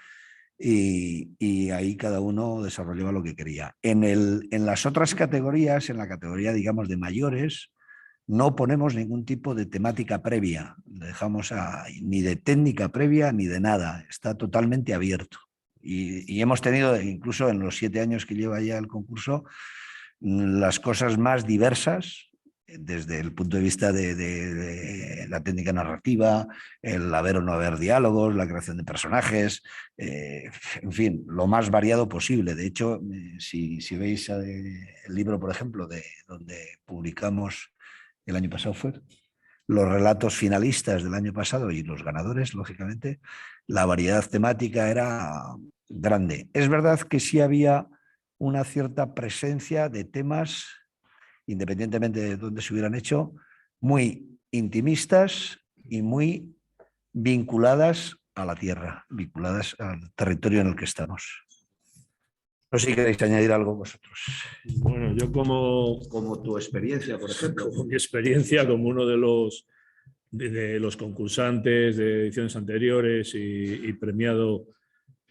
y ahí cada uno desarrollaba lo que quería. En las otras categorías, en la categoría, digamos, de mayores, no ponemos ningún tipo de temática previa, dejamos ni de técnica previa ni de nada, está totalmente abierto. Y hemos tenido, incluso en los 7 años que lleva ya el concurso, las cosas más diversas, desde el punto de vista de la técnica narrativa, el haber o no haber diálogos, la creación de personajes, en fin, lo más variado posible. De hecho, si veis el libro, por ejemplo, donde publicamos el año pasado, fue los relatos finalistas del año pasado y los ganadores, lógicamente, la variedad temática era grande. Es verdad que sí había una cierta presencia de temas, independientemente de dónde se hubieran hecho, muy intimistas y muy vinculadas a la tierra, vinculadas al territorio en el que estamos. No sé si queréis añadir algo vosotros. Bueno, yo como tu experiencia, por ejemplo. Como mi experiencia, como uno de los concursantes de ediciones anteriores y premiado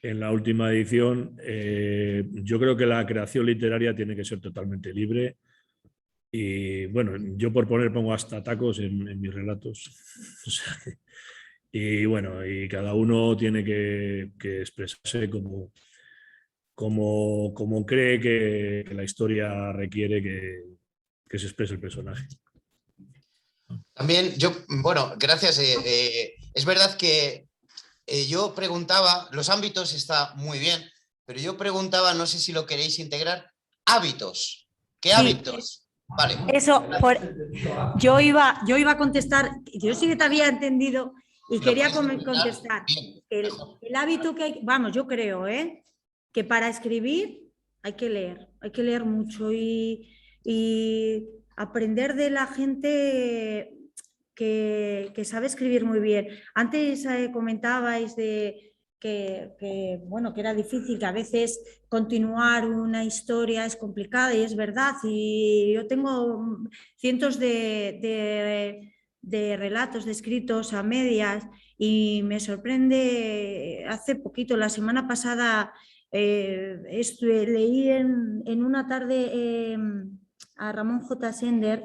en la última edición, yo creo que la creación literaria tiene que ser totalmente libre. Y bueno, yo pongo hasta tacos en mis relatos. O sea, y bueno, y cada uno tiene que expresarse como cree que la historia requiere que se exprese el personaje. También bueno, gracias. Es verdad que yo preguntaba, los ámbitos está muy bien, pero yo preguntaba, no sé si lo queréis integrar, hábitos. ¿Qué hábitos? Vale. Eso, yo iba a contestar, yo sí que te había entendido y quería contestar. El hábito que hay, vamos, yo creo, que para escribir hay que leer mucho y aprender de la gente que sabe escribir muy bien. Antes comentabais de bueno, que era difícil, que a veces continuar una historia es complicada y es verdad. Y yo tengo cientos de relatos, de escritos a medias y me sorprende, hace poquito, la semana pasada, leí en una tarde a Ramón J. Sender,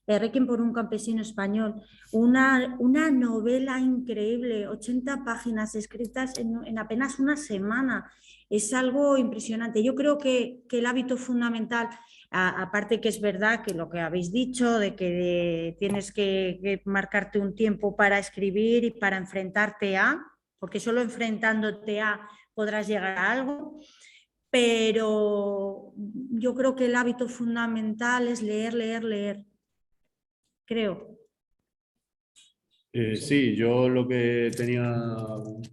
Requiem por un campesino español, una novela increíble, 80 páginas escritas en apenas una semana. Es algo impresionante. Yo creo que el hábito fundamental, aparte que es verdad que lo que habéis dicho, de que tienes que marcarte un tiempo para escribir y para enfrentarte a, porque solo enfrentándote a podrás llegar a algo, pero yo creo que el hábito fundamental es leer, leer, leer. Creo. Sí, yo lo que tenía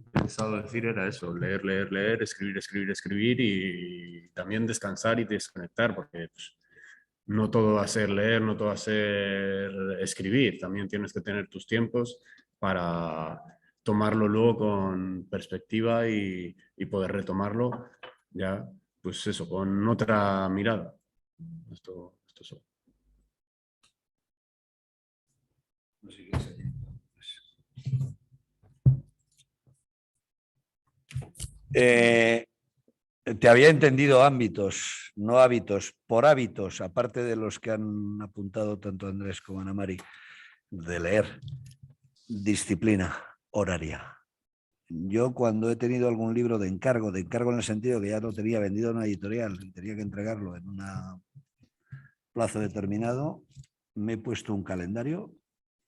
pensado decir era eso, leer, leer, leer, escribir, escribir, escribir y también descansar y desconectar, porque pues, no todo va a ser leer, no todo va a ser escribir, también tienes que tener tus tiempos para tomarlo luego con perspectiva y poder retomarlo ya, pues eso, con otra mirada. Esto solo. Te había entendido ámbitos, no hábitos, por hábitos, aparte de los que han apuntado tanto Andrés como Ana Mari, de leer. Disciplina horaria. Yo cuando he tenido algún libro de encargo en el sentido que ya lo tenía vendido en una editorial y tenía que entregarlo en un plazo determinado, me he puesto un calendario,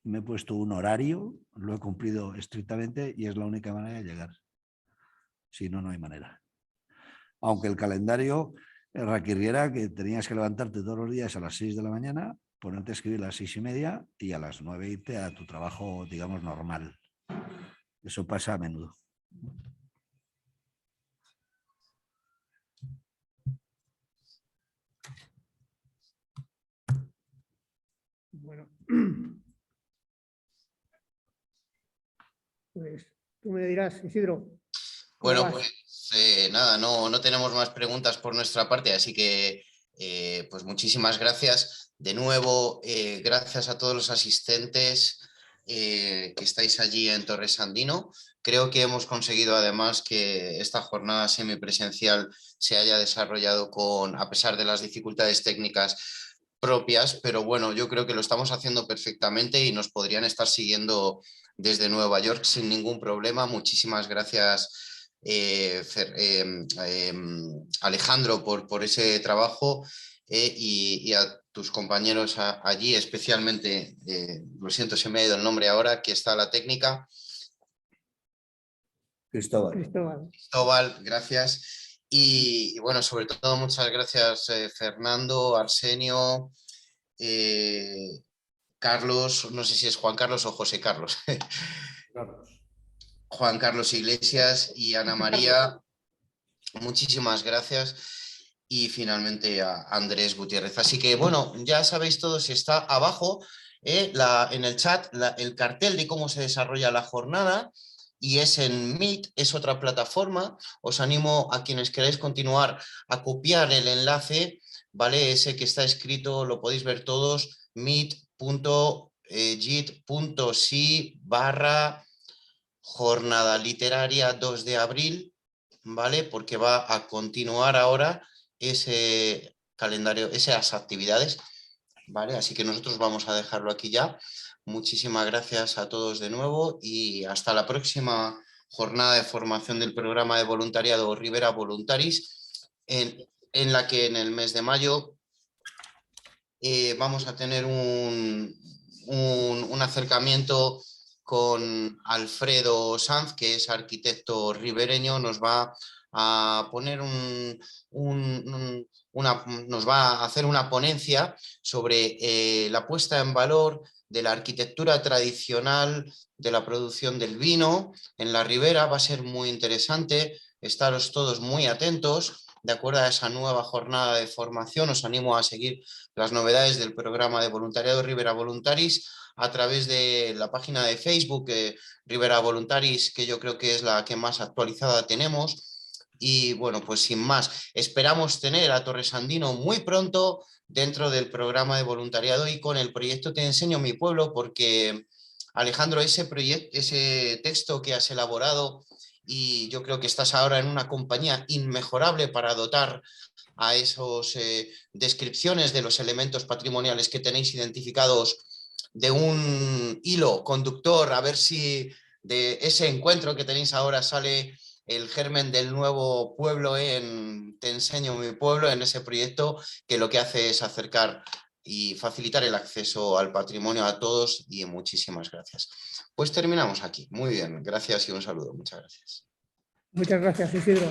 me he puesto un horario, lo he cumplido estrictamente y es la única manera de llegar. Si no, no hay manera. Aunque el calendario requiriera que tenías que levantarte todos los días a las 6 de la mañana, ponerte a escribir a las 6:30 y a las 9 irte a tu trabajo, digamos, normal. Eso pasa a menudo. Bueno, pues tú me dirás, Isidro. Bueno, pues nada, no tenemos más preguntas por nuestra parte, así que pues muchísimas gracias. De nuevo, gracias a todos los asistentes que estáis allí en Torre Sandino. Creo que hemos conseguido además que esta jornada semipresencial se haya desarrollado a pesar de las dificultades técnicas propias, pero bueno, yo creo que lo estamos haciendo perfectamente y nos podrían estar siguiendo desde Nueva York sin ningún problema. Muchísimas gracias. Alejandro por ese trabajo y a tus compañeros allí, especialmente, lo siento, se me ha ido el nombre ahora, que está la técnica. Cristóbal, gracias. Y bueno, sobre todo muchas gracias Fernando, Arsenio, Carlos, no sé si es Juan Carlos o José Carlos. Juan Carlos Iglesias y Ana María, muchísimas gracias. Y finalmente a Andrés Gutiérrez. Así que bueno, ya sabéis todos, está abajo en el chat el cartel de cómo se desarrolla la jornada y es en Meet, es otra plataforma. Os animo a quienes queráis continuar a copiar el enlace, ¿vale? Ese que está escrito, lo podéis ver todos, meet.git.si/jornada literaria 2 de abril, ¿vale? Porque va a continuar ahora ese calendario, esas actividades, ¿vale? Así que nosotros vamos a dejarlo aquí ya. Muchísimas gracias a todos de nuevo y hasta la próxima jornada de formación del programa de voluntariado Ribera Voluntaris, en la que en el mes de mayo vamos a tener un acercamiento con Alfredo Sanz, que es arquitecto ribereño. Nos va a poner nos va a hacer una ponencia sobre la puesta en valor de la arquitectura tradicional de la producción del vino en la ribera. Va a ser muy interesante, estaros todos muy atentos. De acuerdo a esa nueva jornada de formación, os animo a seguir las novedades del programa de voluntariado Ribera Voluntaris a través de la página de Facebook Ribera Voluntaris, que yo creo que es la que más actualizada tenemos. Y bueno, pues sin más, esperamos tener a Torresandino muy pronto dentro del programa de voluntariado y con el proyecto Te enseño mi pueblo, porque Alejandro, ese texto que has elaborado, y yo creo que estás ahora en una compañía inmejorable para dotar a esas descripciones de los elementos patrimoniales que tenéis identificados de un hilo conductor, a ver si de ese encuentro que tenéis ahora sale el germen del nuevo pueblo en Te enseño mi pueblo, en ese proyecto que lo que hace es acercar y facilitar el acceso al patrimonio a todos, y muchísimas gracias. Pues terminamos aquí. Muy bien, gracias y un saludo. Muchas gracias. Muchas gracias, Isidro.